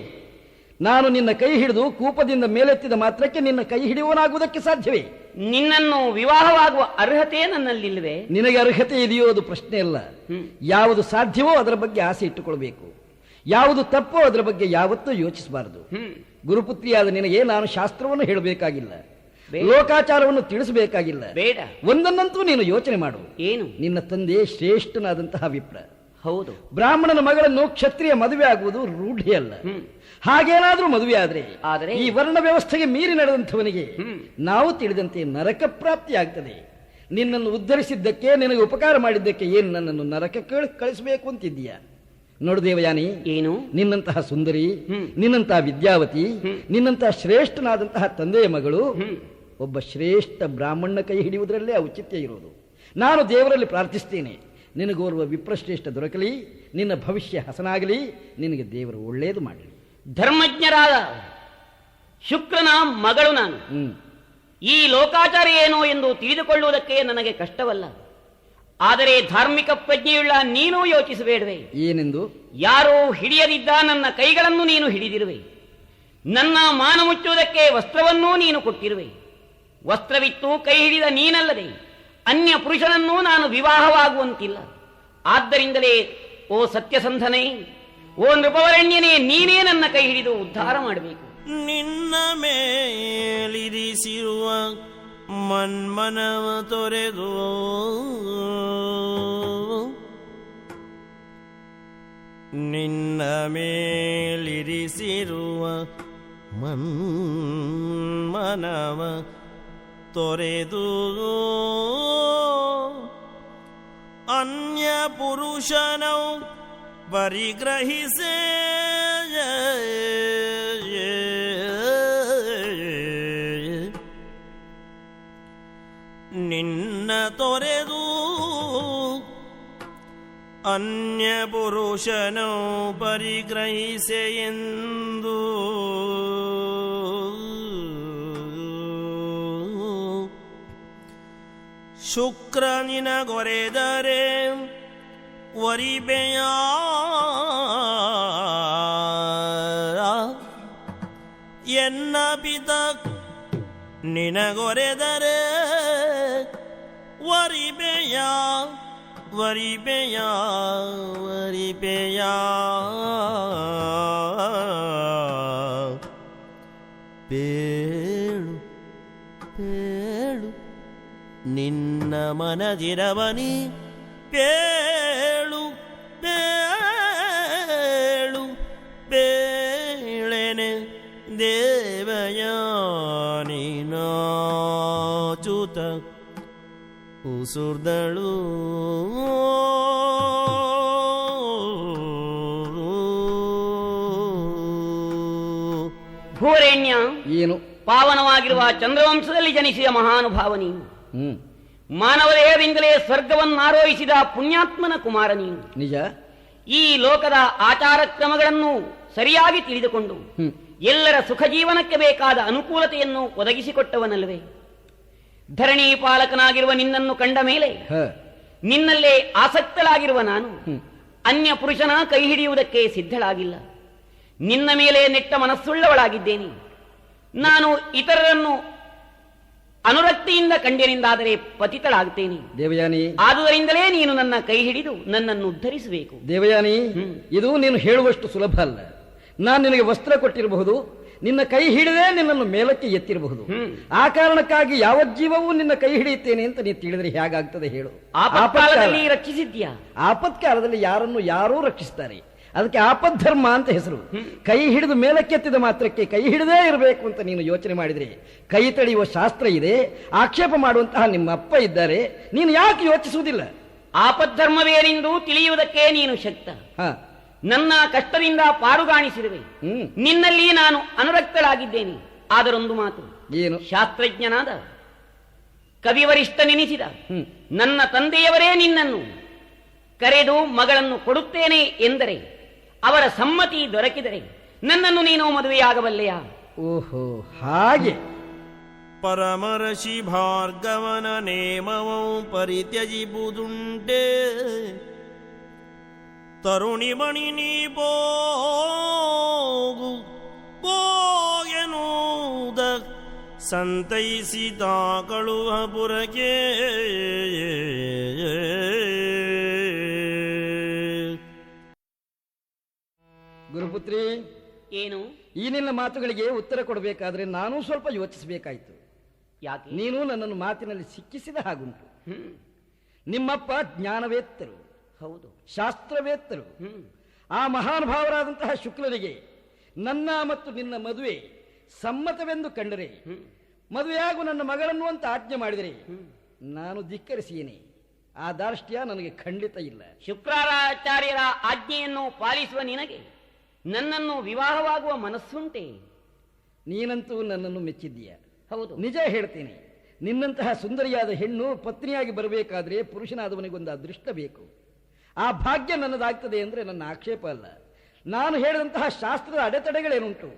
ನಾನು ನಿನ್ನ ಕೈ ಹಿಡಿದು ಕೂಪದಿಂದ ಮೇಲೆತ್ತಿದ ಮಾತ್ರಕ್ಕೆ ನಿನ್ನ ಕೈ ಹಿಡಿಯುವನಾಗುವುದಕ್ಕೆ ಸಾಧ್ಯವೇ? ನಿನ್ನನ್ನು ವಿವಾಹವಾಗುವ ಅರ್ಹತೆ ನನ್ನಲ್ಲಿಲ್ವೇ? ನಿನಗೆ ಅರ್ಹತೆ ಇದೆಯೋ ಅದು ಪ್ರಶ್ನೆ ಅಲ್ಲ. ಯಾವುದು ಸಾಧ್ಯವೋ ಅದರ ಬಗ್ಗೆ ಆಸೆ ಇಟ್ಟುಕೊಳ್ಬೇಕು. ಯಾವುದು ತಪ್ಪೋ ಅದರ ಬಗ್ಗೆ ಯಾವತ್ತೂ ಯೋಚಿಸಬಾರದು. ಗುರುಪುತ್ರಿಯಾದ ನಿನಗೆ ನಾನು ಶಾಸ್ತ್ರವನ್ನು ಹೇಳಬೇಕಾಗಿಲ್ಲ, ಲೋಕಾಚಾರವನ್ನು ತಿಳಿಸಬೇಕಾಗಿಲ್ಲ. ಬೇಡ. ಒಂದನ್ನಂತೂ ನೀನು ಯೋಚನೆ ಮಾಡು. ಏನು? ನಿನ್ನ ತಂದೆ ಶ್ರೇಷ್ಠನಾದಂತಹ ವಿಪ್ರ. ಹೌದು. ಬ್ರಾಹ್ಮಣನ ಮಗಳನ್ನು ಕ್ಷತ್ರಿಯ ಮದುವೆ ಆಗುವುದು ರೂಢಿಯಲ್ಲ. ಹಾಗೇನಾದ್ರೂ ಮದುವೆ ಆದರೆ ಈ ವರ್ಣ ವ್ಯವಸ್ಥೆಗೆ ಮೀರಿ ನಡೆದಂಥವನಿಗೆ ನಾವು ತಿಳಿದಂತೆ ನರಕ ಪ್ರಾಪ್ತಿ ಆಗ್ತದೆ. ನಿನ್ನನ್ನು ಉದ್ಧರಿಸಿದ್ದಕ್ಕೆ, ನಿನಗೆ ಉಪಕಾರ ಮಾಡಿದ್ದಕ್ಕೆ ಏನು ನನ್ನನ್ನು ನರಕಕ್ಕೆ ಕಳಿಸಬೇಕು ಅಂತಿದ್ದೀಯ? ನೋಡು ದೇವಯಾನಿ, ಏನು? ನಿನ್ನಂತಹ ಸುಂದರಿ, ನಿನ್ನಂತಹ ವಿದ್ಯಾವತಿ, ನಿನ್ನಂತಹ ಶ್ರೇಷ್ಠನಾದಂತಹ ತಂದೆಯ ಮಗಳು ಒಬ್ಬ ಶ್ರೇಷ್ಠ ಬ್ರಾಹ್ಮಣ ಕೈ ಹಿಡಿಯುವುದರಲ್ಲೇ ಔಚಿತ್ಯ ಇರುವುದು. ನಾನು ದೇವರಲ್ಲಿ ಪ್ರಾರ್ಥಿಸ್ತೇನೆ, ನಿನಗೋರ್ವ ವಿಪ್ರಶ್ರೇಷ್ಠ ದೊರಕಲಿ, ನಿನ್ನ ಭವಿಷ್ಯ ಹಸನಾಗಲಿ, ನಿನಗೆ ದೇವರು ಒಳ್ಳೆಯದು ಮಾಡಲಿ. ಧರ್ಮಜ್ಞರಾದ ಶುಕ್ರನ ಮಗಳು ನಾನು. ಈ ಲೋಕಾಚಾರ ಏನೋ ಎಂದು ತಿಳಿದುಕೊಳ್ಳುವುದಕ್ಕೆ ನನಗೆ ಕಷ್ಟವಲ್ಲ. ಆದರೆ ಧಾರ್ಮಿಕ ಪ್ರಜ್ಞೆಯುಳ್ಳ ನೀನು ಯೋಚಿಸಬೇಡವೆ? ಏನೆಂದು? ಯಾರೋ ಹಿಡಿಯದಿದ್ದ ನನ್ನ ಕೈಗಳನ್ನು ನೀನು ಹಿಡಿದಿರುವೆ. ನನ್ನ ಮಾನ ಮುಚ್ಚುವುದಕ್ಕೆ ವಸ್ತ್ರವನ್ನೂ ನೀನು ಕೊಟ್ಟಿರುವೆ. ವಸ್ತ್ರವಿತ್ತು ಕೈ ಹಿಡಿದ ನೀನಲ್ಲದೆ ಅನ್ಯ ಪುರುಷನನ್ನೂ ನಾನು ವಿವಾಹವಾಗುವಂತಿಲ್ಲ. ಆದ್ದರಿಂದಲೇ ಓ ಸತ್ಯಸಂಧನೇ, ಓ ನೃಪವರಣ್ಯನೇ, ನೀನೇ ನನ್ನ ಕೈ ಹಿಡಿದು ಉದ್ಧಾರ ಮಾಡಬೇಕು. ನಿನ್ನ ಮೇಲಿರಿಸಿರುವ ಮನ್ಮನವ ತೊರೆದು ನಿನ್ನ ಮೇಲಿರಿಸಿರುವ ಮನ್ಮನವ ತೊರೆದು ಅನ್ಯ ಪುರುಷನೌ ಪರಿಗ್ರಹಿಸೇ ನಿನ್ನ ತೊರೆದು ಅನ್ಯ ಪುರುಷನೌ ಪರಿಗ್ರಹಿಸೆ ಎಂದು ಶುಕ್ರ ನಿನಗೊರೆದರೆ ವರಿಬೆಯ ಎನ್ನ ಪಿತ ನಿನಗೊರೆದರೆ ವರಿಬೆಯ ವರಿಬೆಯ ವರಿಬೆಯ ಪೇಳು ಪೇಳು ನಿನ್ನ ಮನದಿರವನಿ ಪೇಳು ಪೇಳು ಪೇಳೆನೆ ದೇವಯಾನಿ ನಾಚುತ ಉಸುರ್ದಳು ಏನು? ಪಾವನವಾಗಿರುವ ಚಂದ್ರವಂಶದಲ್ಲಿ ಜನಿಸಿದ ಮಹಾನುಭಾವ ನೀನು. ಹ್ಮ್, ಮಾನವ ದೇಹದಿಂದಲೇ ಸ್ವರ್ಗವನ್ನಾರೋಹಿಸಿದ ಪುಣ್ಯಾತ್ಮನ ಕುಮಾರ ನೀನು. ನಿಜ. ಈ ಲೋಕದ ಆಚಾರ ಕ್ರಮಗಳನ್ನು ಸರಿಯಾಗಿ ತಿಳಿದುಕೊಂಡು ಎಲ್ಲರ ಸುಖ ಜೀವನಕ್ಕೆ ಬೇಕಾದ ಅನುಕೂಲತೆಯನ್ನು ಒದಗಿಸಿಕೊಟ್ಟವನಲ್ವೇ? ಧರಣಿ ಪಾಲಕನಾಗಿರುವ ನಿನ್ನನ್ನು ಕಂಡ ಮೇಲೆ ನಿನ್ನಲ್ಲೇ ಆಸಕ್ತಳಾಗಿರುವ ನಾನು ಅನ್ಯ ಪುರುಷನ ಕೈ ಹಿಡಿಯುವುದಕ್ಕೆ ಸಿದ್ಧಳಾಗಿಲ್ಲ. ನಿನ್ನ ಮೇಲೆ ನೆಟ್ಟ ಮನಸ್ಸುಳ್ಳವಳಾಗಿದ್ದೇನೆ. ನಾನು ಇತರರನ್ನು ಅನುರಕ್ತಿಯಿಂದ ಕಂಡೆನೆಂದಾದರೆ ಪತಿತಳಾಗುತ್ತೇನೆ. ದೇವಯಾನಿ, ಆದುದರಿಂದಲೇ ನೀನು ನನ್ನ ಕೈ ಹಿಡಿದು ನನ್ನನ್ನು ಉದ್ಧರಿಸಬೇಕು. ದೇವಯಾನಿ, ಇದು ನೀನು ಹೇಳುವಷ್ಟು ಸುಲಭ ಅಲ್ಲ. ನಾನು ನಿನಗೆ ವಸ್ತ್ರ ಕೊಟ್ಟಿರಬಹುದು, ನಿನ್ನ ಕೈ ಹಿಡಿದೇ ನಿನ್ನನ್ನು ಮೇಲಕ್ಕೆ ಎತ್ತಿರಬಹುದು. ಆ ಕಾರಣಕ್ಕಾಗಿ ಯಾವ ಜೀವವೂ ನಿನ್ನ ಕೈ ಹಿಡಿಯುತ್ತೇನೆ ಅಂತ ನೀನು ತಿಳಿದ್ರೆ ಹೇಗಾಗ್ತದೆ ಹೇಳು? ಆಪತ್ಕಾಲದಲ್ಲಿ ರಕ್ಷಿಸಿದ್ಯಾ? ಆಪತ್ಕಾಲದಲ್ಲಿ ಯಾರನ್ನು ಯಾರೂ ರಕ್ಷಿಸ್ತಾರೆ. ಅದಕ್ಕೆ ಆಪದ್ಧರ್ಮ ಅಂತ ಹೆಸರು. ಕೈ ಹಿಡಿದು ಮೇಲಕ್ಕೆತ್ತಿದ ಮಾತ್ರಕ್ಕೆ ಕೈ ಹಿಡದೇ ಇರಬೇಕು ಅಂತ ನೀನು ಯೋಚನೆ ಮಾಡಿದ್ರೆ ಕೈ ತಡೆಯುವ ಶಾಸ್ತ್ರ ಇದೆ. ಆಕ್ಷೇಪ ಮಾಡುವಂತಹ ನಿಮ್ಮ ಅಪ್ಪ ಇದ್ದಾರೆ. ನೀನು ಯಾಕೆ ಯೋಚಿಸುವುದಿಲ್ಲ? ಆಪದ್ಧರ್ಮವೇನೆಂದು ತಿಳಿಯುವುದಕ್ಕೆ ನೀನು ಶಕ್ತ. ನನ್ನ ಕಷ್ಟದಿಂದ ಪಾರುಗಾಣಿಸಿರುವೆ. ನಿನ್ನಲ್ಲಿ ನಾನು ಅನುರಕ್ತಳಾಗಿದ್ದೇನೆ. ಆದರೊಂದು ಮಾತು, ಏನು? ಶಾಸ್ತ್ರಜ್ಞನಾದ ಕವಿವರಿಷ್ಠನೆನಿಸಿದ ನನ್ನ ತಂದೆಯವರೇ ನಿನ್ನನ್ನು ಕರೆದು ಮಗಳನ್ನು ಕೊಡುತ್ತೇನೆ ಎಂದರೆ, ಅವರ ಸಮ್ಮತಿ ದೊರಕಿದರೆ ನನ್ನನ್ನು ನೀನು ಮದುವೆಯಾಗಬಲ್ಲೆಯಾ? ಓಹೋ, ಹಾಗೆ. ಪರಮರ್ಷಿ ಭಾರ್ಗವನ ನೇಮವಂ ಪರಿತ್ಯಜಿಬುದುಂಟೆ ತರುಣಿಮಣಿ ನೀ ಬೋಗು ಬೋಗೆನೂದ ಸಂತೈಸಿದ ಕಳುವ ಪುರಗೆ. ಗುರುಪುತ್ರಿ, ಏನು? ಈ ನಿನ್ನ ಮಾತುಗಳಿಗೆ ಉತ್ತರ ಕೊಡಬೇಕಾದ್ರೆ ನಾನು ಸ್ವಲ್ಪ ಯೋಚಿಸಬೇಕಾಯಿತು. ಯಾಕೆ? ನೀನು ನನ್ನನ್ನು ಮಾತಿನಲ್ಲಿ ಸಿಕ್ಕಿಸಿದ ಹಾಗುಂಟು. ನಿಮ್ಮಪ್ಪ ಜ್ಞಾನವೇತ್ತರು, ಹೌದು, ಶಾಸ್ತ್ರವೇತ್ತರು. ಆ ಮಹಾನುಭಾವರಾದಂತಹ ಶುಕ್ಲನಿಗೆ ನನ್ನ ಮತ್ತು ನಿನ್ನ ಮದುವೆ ಸಮ್ಮತವೆಂದು ಕಂಡರೆ, ಮದುವೆಯಾಗು ನನ್ನ ಮಗಳನ್ನು ಅಂತ ಆಜ್ಞೆ ಮಾಡಿದರೆ ನಾನು ಧಿಕ್ಕರಿಸಿಯೇನೆ. ಆ ದಾರ್ಷ್ಟ್ಯ ನನಗೆ ಖಂಡಿತ ಇಲ್ಲ. ಶುಕ್ರಾಚಾರ್ಯರ ಆಜ್ಞೆಯನ್ನು ಪಾಲಿಸುವ ನಿನಗೆ ನನ್ನನ್ನು ವಿವಾಹವಾಗುವ ಮನಸ್ಸುಂಟೆ? ನೀನಂತೂ ನನ್ನನ್ನು ಮೆಚ್ಚಿದ್ದೀಯ. ಹೌದು, ನಿಜ ಹೇಳ್ತೀನಿ. ನಿನ್ನಂತಹ ಸುಂದರಿಯಾದ ಹೆಣ್ಣು ಪತ್ನಿಯಾಗಿ ಬರಬೇಕಾದ್ರೆ ಪುರುಷನಾದವನಿಗೊಂದು ಅದೃಷ್ಟ ಬೇಕು. ಆ ಭಾಗ್ಯ ನನ್ನದಾಗ್ತದೆ ಅಂದ್ರೆ ನನ್ನ ಆಕ್ಷೇಪ ಅಲ್ಲ. ನಾನು ಹೇಳಿದಂತಹ ಶಾಸ್ತ್ರದ ಅಡೆತಡೆಗಳೇನುಂಟು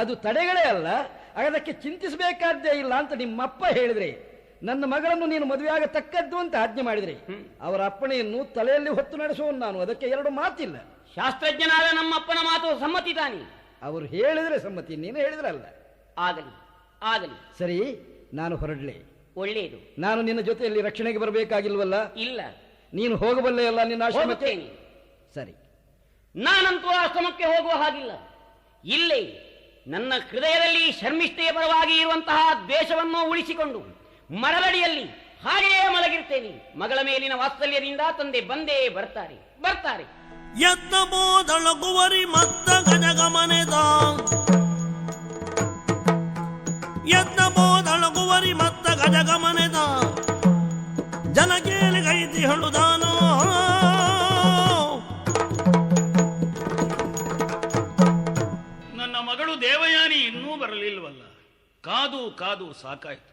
ಅದು ತಡೆಗಳೇ ಅಲ್ಲ. ಅದಕ್ಕೆ ಚಿಂತಿಸಬೇಕಾದ್ದೇ ಇಲ್ಲ ಅಂತ ನಿಮ್ಮಪ್ಪ ಹೇಳಿದ್ರೆ, ನನ್ನ ಮಗಳನ್ನು ನೀನು ಮದುವೆಯಾಗತಕ್ಕದ್ದು ಅಂತ ಆಜ್ಞೆ ಮಾಡಿದ್ರೆ, ಅವರ ಅಪ್ಪಣೆಯನ್ನು ತಲೆಯಲ್ಲಿ ಹೊತ್ತು ನಡೆಸುವನು ನಾನು. ಅದಕ್ಕೆ ಎರಡು ಮಾತಿಲ್ಲ. ಶಾಸ್ತ್ರಜ್ಞನಾದ ನಮ್ಮಪ್ಪನ ಮಾತು ಸಮ್ಮತಿ ತಾನೆ? ಅವರು ಹೇಳಿದ್ರೆ ಸಮ್ಮತಿ, ನೀನು ಹೇಳಿದ್ರಲ್ಲ. ಆಗಲಿ ಆಗಲಿ, ಸರಿ, ನಾನು ಹೊರಡ್ಲೆ. ಒಳ್ಳೆಯದು. ನಾನು ನಿನ್ನ ಜೊತೆಯಲ್ಲಿ ರಕ್ಷಣೆಗೆ ಬರಬೇಕಾಗಿಲ್ವಲ್ಲ? ಇಲ್ಲ, ನೀನು ಹೋಗಬಲ್ಲೆ ಅಲ್ಲ ನಿನ್ನ ಆಶ್ರಮಕ್ಕೆ? ಸರಿ, ನಾನಂತೂ ಆಶ್ರಮಕ್ಕೆ ಹೋಗುವ ಹಾಗಿಲ್ಲ. ಇಲ್ಲೇ ನನ್ನ ಹೃದಯದಲ್ಲಿ ಶರ್ಮಿಷ್ಠೆಯ ಪರವಾಗಿ ಇರುವಂತಹ ದ್ವೇಷವನ್ನು ಉಳಿಸಿಕೊಂಡು ಮರಳಡಿಯಲ್ಲಿ ಹಾಗೆಯೇ ಮಲಗಿರ್ತೇನೆ. ಮಗಳ ಮೇಲಿನ ವಾತ್ಸಲ್ಯದಿಂದ ತಂದೆ ಬಂದೇ ಬರ್ತಾರೆ. ಎತ್ತ ಬೋದಳಗುವರಿ ಮತ್ತ ಗಜಗಮನೆದ ಎತ್ತ ಬೋದಳಗುವರಿ ಮತ್ತ ಗಜಗಮನೆದ ಜನಕೇಲಿ ಗೈತಿ ಹೇಳುದಾನೋ. ನನ್ನ ಮಗಳು ದೇವಯಾನಿ ಇನ್ನೂ ಬರಲಿಲ್ವಲ್ಲ. ಕಾದು ಕಾದು ಸಾಕಾಯ್ತು.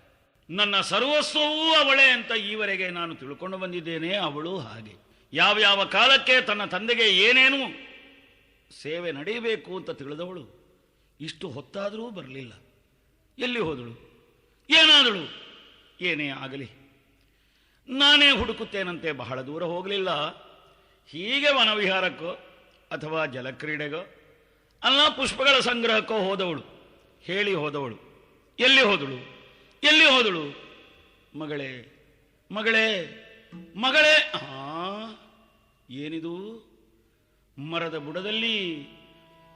ನನ್ನ ಸರ್ವಸ್ವವೂ ಅವಳೇ ಅಂತ ಈವರೆಗೆ ನಾನು ತಿಳ್ಕೊಂಡು ಬಂದಿದ್ದೇನೆ. ಅವಳು ಹಾಗೆ ಯಾವ್ಯಾವ ಕಾಲಕ್ಕೆ ತನ್ನ ತಂದೆಗೆ ಏನೇನು ಸೇವೆ ನಡೆಯಬೇಕು ಅಂತ ತಿಳಿದವಳು ಇಷ್ಟು ಹೊತ್ತಾದರೂ ಬರಲಿಲ್ಲ. ಎಲ್ಲಿ ಹೋದಳು? ಏನಾದಳು? ಏನೇ ಆಗಲಿ ನಾನೇ ಹುಡುಕುತ್ತೇನಂತೆ. ಬಹಳ ದೂರ ಹೋಗಲಿಲ್ಲ. ಹೀಗೆ ವನವಿಹಾರಕ್ಕೋ ಅಥವಾ ಜಲಕ್ರೀಡೆಗೋ ಅಲ್ಲ ಪುಷ್ಪಗಳ ಸಂಗ್ರಹಕ್ಕೋ ಹೋದವಳು. ಹೇಳಿ ಹೋದವಳು. ಎಲ್ಲಿ ಹೋದಳು? ಮಗಳೇ ಮಗಳೇ ಮಗಳೇ. ಏನಿದು? ಮರದ ಬುಡದಲ್ಲಿ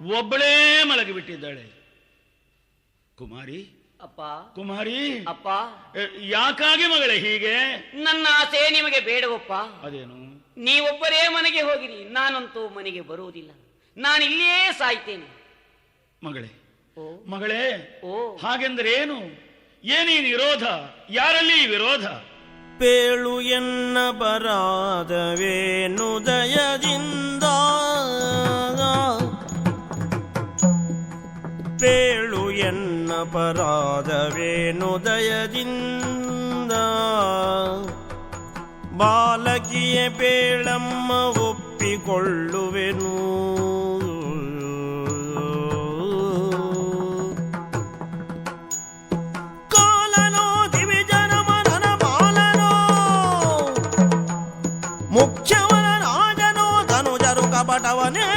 ಒಬ್ಬಳೇ ಮಲಗಿಬಿಟ್ಟಿದ್ದಾಳೆ. ಕುಮಾರಿ, ಅಪ್ಪ. ಕುಮಾರಿ, ಅಪ್ಪ. ಯಾಕಾಗಿ ಮಗಳೇ ಹೀಗೆ? ನನ್ನ ಆಸೆ ನಿಮಗೆ ಬೇಡವಪ್ಪ. ಅದೇನು? ನೀವೊಬ್ಬರೇ ಮನೆಗೆ ಹೋಗಿರಿ, ನಾನಂತೂ ಮನೆಗೆ ಬರುವುದಿಲ್ಲ. ನಾನಿಲ್ಲಿಯೇ ಸಾಯ್ತೇನೆ. ಮಗಳೇ, ಹಾಗೆಂದರೆ ಏನು? ಏನೀ ವಿರೋಧ? ಯಾರಲ್ಲಿ ವಿರೋಧ? ಪೇಳು ಎನ್ನ ಬರಾದವೇನು ದಯದಿಂದ, ಪೇಳು ಎನ್ನ ಅಪರಾಧವೇನು ದಯದಿಂದ ಬಾಲಕಿಯ ಬೇಳಮ್ಮ ಒಪ್ಪಿಕೊಳ್ಳುವೆನು. ಕಾಲನೋ ದಿವಿಜನ ಮನನ ಬಾಲನೋ ಮುಖ್ಯವನ ರಾಜನೋ ಧನುಜರು ಕಪಟವನೇ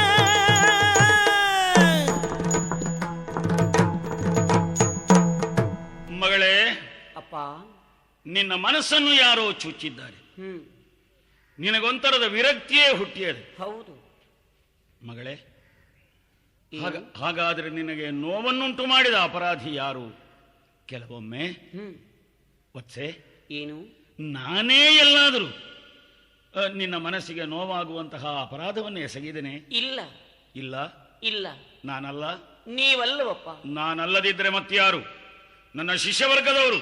ಮಗಳೇ. ಅಪ್ಪ, ನಿನ್ನ ಮನಸ್ಸನ್ನು ಯಾರೋ ಚುಚ್ಚಿದ್ದಾರೆ. ನಿನಗೊಂತರದ ವಿರಕ್ತಿಯೇ ಹುಟ್ಟಿಯದೆ. ಹೌದು ಮಗಳೇ. ಹಾಗಾದ್ರೆ ನಿನಗೆ ನೋವನ್ನುಂಟು ಮಾಡಿದ ಅಪರಾಧಿ ಯಾರು? ಕೆಲವೊಮ್ಮೆ ವತ್ಸೆ, ಏನು ನಾನೇ ಎಲ್ಲಾದರೂ ನಿನ್ನ ಮನಸ್ಸಿಗೆ ನೋವಾಗುವಂತಹ ಅಪರಾಧವನ್ನು ಎಸಗಿದ್ದೇನೆ? ಇಲ್ಲ ಇಲ್ಲ ಇಲ್ಲ, ನಾನಲ್ಲ. ನೀವಲ್ಲವಪ್ಪ. ನಾನಲ್ಲದಿದ್ರೆ ಮತ್ಯಾರು? ನನ್ನ ಶಿಷ್ಯವರ್ಗದವರು,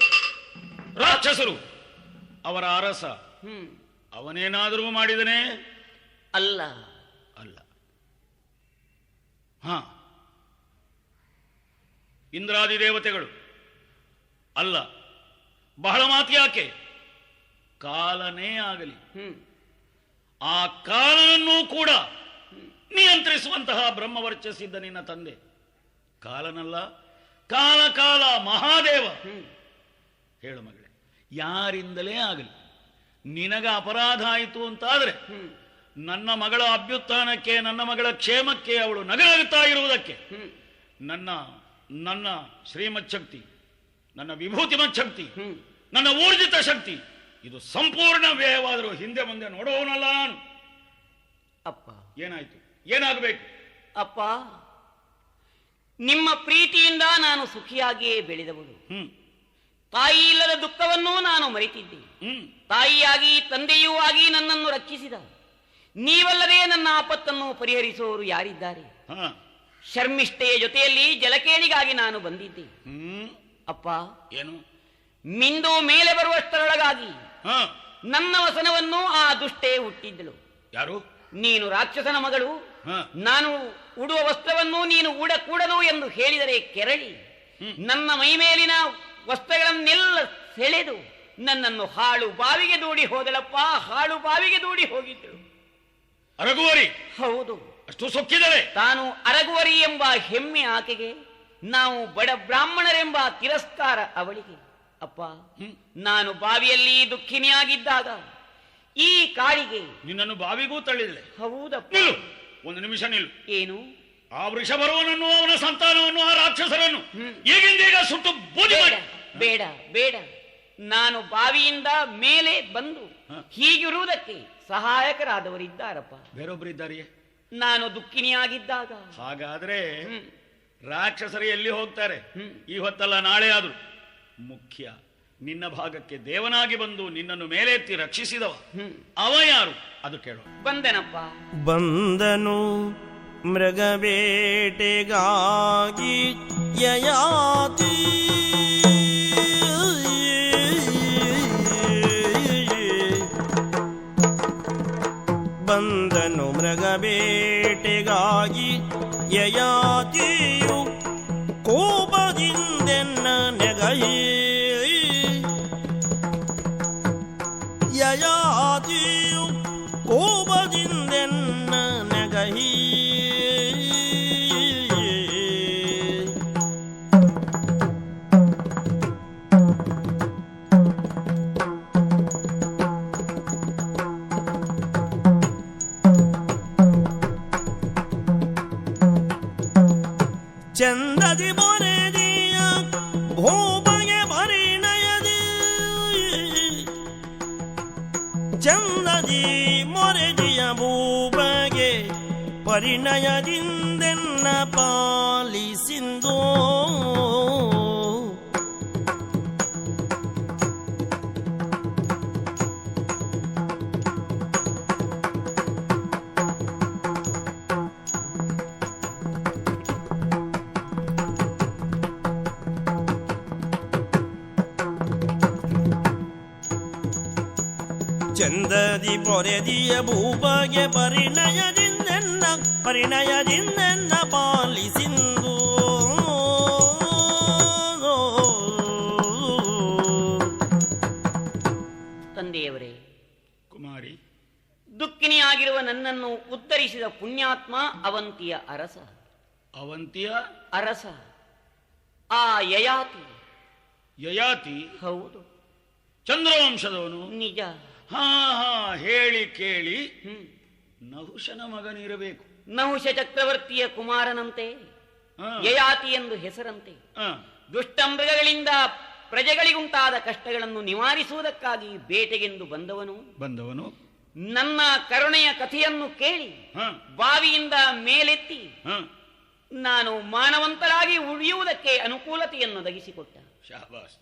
ರಾಕ್ಷಸರು, ಅವರ ಅರಸ, ಅವನೇನಾದರೂ ಮಾಡಿದನೇ? ಅಲ್ಲ ಅಲ್ಲ. ಹಾ, ಇಂದ್ರಾದಿ ದೇವತೆಗಳು ಅಲ್ಲ. ಬಹಳ ಮಾತು ಯಾಕೆ? ಕಾಲನೇ ಆಗಲಿ, ಆ ಕಾಲನನ್ನೂ ಕೂಡ ನಿಯಂತ್ರಿಸುವಂತಹ ಬ್ರಹ್ಮವರ್ಚಸ್ಸಿದ್ದ ನಿನ್ನ ತಂದೆ ಕಾಲನಲ್ಲ, ಕಾಲ ಕಾಲ ಮಹಾದೇವ. ಹೇಳು ಮಗಳೇ, ಯಾರಿಂದಲೇ ಆಗಲಿ ನಿನಗ ಅಪರಾಧ ಆಯಿತು ಅಂತಾದ್ರೆ, ನನ್ನ ಮಗಳ ಅಭ್ಯುತ್ಥಾನಕ್ಕೆ, ನನ್ನ ಮಗಳ ಕ್ಷೇಮಕ್ಕೆ, ಅವಳು ನಗನಗುತ್ತಾ ಇರುವುದಕ್ಕೆ ನನ್ನ ನನ್ನ ಶ್ರೀಮತ್ ಶಕ್ತಿ, ನನ್ನ ವಿಭೂತಿಮತ್ ಶಕ್ತಿ, ನನ್ನ ಊರ್ಜಿತ ಶಕ್ತಿ ಇದು ಸಂಪೂರ್ಣ ವ್ಯಯವಾದರೂ ಹಿಂದೆ ಮುಂದೆ ನೋಡುವವನಲ್ಲ ನಾನು. ಅಪ್ಪ, ಏನಾಯ್ತು? ಏನಾಗಬೇಕು? ಅಪ್ಪ, ನಿಮ್ಮ ಪ್ರೀತಿಯಿಂದ ನಾನು ಸುಖಿಯಾಗಿಯೇ ಬೆಳೆದವಳು. ತಾಯಿ ಇಲ್ಲದ ದುಃಖವನ್ನೂ ನಾನು ಮರೆತಿದ್ದೆ. ತಾಯಿಯಾಗಿ ತಂದೆಯೂ ಆಗಿ ನನ್ನನ್ನು ರಕ್ಷಿಸಿದ ನೀವಲ್ಲದೆ ನನ್ನ ಆಪತ್ತನ್ನು ಪರಿಹರಿಸುವವರು ಯಾರಿದ್ದಾರೆ? ಶರ್ಮಿಷ್ಠೆಯ ಜೊತೆಯಲ್ಲಿ ಜಲಕೇಳಿಗಾಗಿ ನಾನು ಬಂದಿದ್ದೆ. ಅಪ್ಪ, ಏನು? ಮಿಂದು ಮೇಲೆ ಬರುವಷ್ಟರೊಳಗಾಗಿ ನನ್ನ ವಸನವನ್ನು ಆ ದುಷ್ಟೇ ಹುಟ್ಟಿದ್ದಳು. ಯಾರು? ನೀನು ರಾಕ್ಷಸನ ಮಗಳು, ನಾನು ಉಡುವ ವಸ್ತ್ರವನ್ನು ನೀನು ಉಡಕೂಡದು ಎಂದು ಹೇಳಿದರೆ ಕೆರಳಿ ನನ್ನ ಮೈಮೇಲಿನ ವಸ್ತ್ರಗಳನ್ನೆಲ್ಲ ಸೆಳೆದು ನನ್ನನ್ನು ಹಾಳು ಬಾವಿಗೆ ದೂಡಿ ಹೋದಳಪ್ಪ. ಹಾಳು ಬಾವಿಗೆ ದೂಡಿ ಹೋಗಿದ್ದಳು. ಅರಗುವರಿ? ಹೌದು. ಅಷ್ಟು ಸೊಕ್ಕಿದಳೆ. ತಾನು ಅರಗುವರಿ ಎಂಬ ಹೆಮ್ಮೆ ಆಕೆಗೆ, ನಾವು ಬಡ ಬ್ರಾಹ್ಮಣರೆಂಬ ತಿರಸ್ಕಾರ ಅವಳಿಗೆ. ಅಪ್ಪ, ನಾನು ಬಾವಿಯಲ್ಲಿ ದುಃಖಿನಿಯಾಗಿದ್ದಾಗ ಈ ಕಾಳಿಗೆ ನಿನ್ನನ್ನು ಬಾವಿಗೂ ತಳ್ಳಿದಳೆ. ಹೌದಪ್ಪ. ಒಂದು ನಿಮಿಷ ನಿಲ್ಲು. ಏನು? ಆ ವೃಷಭರ್ವನನ್ನು, ಅವನ ಸಂತಾನವನ್ನು, ಆ ರಾಕ್ಷಸರನ್ನು ಈಗಿಂದೀಗ ಸುಟ್ಟು ಬೂದಿ ಮಾಡಿ. ಬೇಡ ಬೇಡ, ನಾನು ಬಾವಿಯಿಂದ ಮೇಲೆ ಬಂದು ಹೀಗಿರುವುದಕ್ಕೆ ಸಹಾಯಕರಾದವರಿದ್ದಾರಪ್ಪ. ಬೇರೊಬ್ಬರಿದ್ದಾರೆಯೇ? ನಾನು ದುಃಖಿನಿಯಾಗಿದ್ದಾಗ. ಹಾಗಾದ್ರೆ ರಾಕ್ಷಸರು ಎಲ್ಲಿ ಹೋಗ್ತಾರೆ? ಈ ಹೊತ್ತಲ್ಲ, ನಾಳೆ ಆದ್ರು. ಮುಖ್ಯ ನಿನ್ನ ಭಾಗಕ್ಕೆ ದೇವನಾಗಿ ಬಂದು ನಿನ್ನನ್ನು ಮೇಲೆತ್ತಿ ರಕ್ಷಿಸಿದವ ಅವ ಯಾರು? ಅದು ಕೇಳು. ಬಂದನಪ್ಪ. ಬಂದನು ಮೃಗಬೇಟೆಗಾಗಿ ಯಯಾತಿ, ಬಂದನು ಮೃಗಬೇಟೆಗಾಗಿ ಯಯಾತಿಯು ಕೋಪದಿಂದೆನ್ನ ನೆಗಹಿ, ಯಯಾತಿಯು ಕೋಪದಿಂದೆನ್ನ ನೆಗಹಿ. ಚಂದದಿ ಮೊರೆದಿಯ ಭೂಮಗೆ ಪರಿಣಯದಿ, ಚಂದದಿ ಮೊರೆದಿಯ ಭೂಮಗೆ ಪರಿಣಯದಿಂದೆನ್ನ ಪಾಲಿಸಿಂದೋ. ಚಂದದಿ ಪೊರೆದಿಯ ಭೂಬಗೆ ಪರಿಣಯದಿಂದೆನ್ನ ಪಾಲಿಸಿಂದು. ಕುಮಾರಿ, ದುಃಖಿನಿಯಾಗಿರುವ ನನ್ನನ್ನು ಉದ್ಧರಿಸಿದ ಪುಣ್ಯಾತ್ಮ ಅವಂತಿಯ ಅರಸ. ಅವಂತಿಯ ಅರಸ ಆ ಯಯಾತಿ. ಯಯಾತಿ? ಹೌದು, ಚಂದ್ರವಂಶದವನು. ನಿಜ. ಹಾ ಹಾ, ಹೇಳಿ ಕೇಳಿ ನಹುಷನ ಮಗನಿರಬೇಕು. ನಹುಷ ಚಕ್ರವರ್ತಿಯ ಕುಮಾರನಂತೆ, ಹಾ. ಯಯಾತಿ ಎಂದು ಹೆಸರಂತೆ. ಹಾ. ದುಷ್ಟ ಮೃಗಗಳಿಂದ ಪ್ರಜೆಗಳಿಗುಂಟಾದ ಕಷ್ಟಗಳನ್ನು ನಿವಾರಿಸುವುದಕ್ಕಾಗಿ ಬೇಟೆಗೆಂದು ಬಂದವನು ನನ್ನ ಕರುಣೆಯ ಕಥೆಯನ್ನು ಕೇಳಿ ಹಾ. ಬಾವಿಯಿಂದ ಮೇಲೆತ್ತಿ ಹಾ. ನಾನು ಮಾನವಂತರಾಗಿ ಉಳಿಯುವುದಕ್ಕೆ ಅನುಕೂಲತೆಯನ್ನು ಒದಗಿಸಿಕೊಟ್ಟ. ಶಾಬಾಸ್.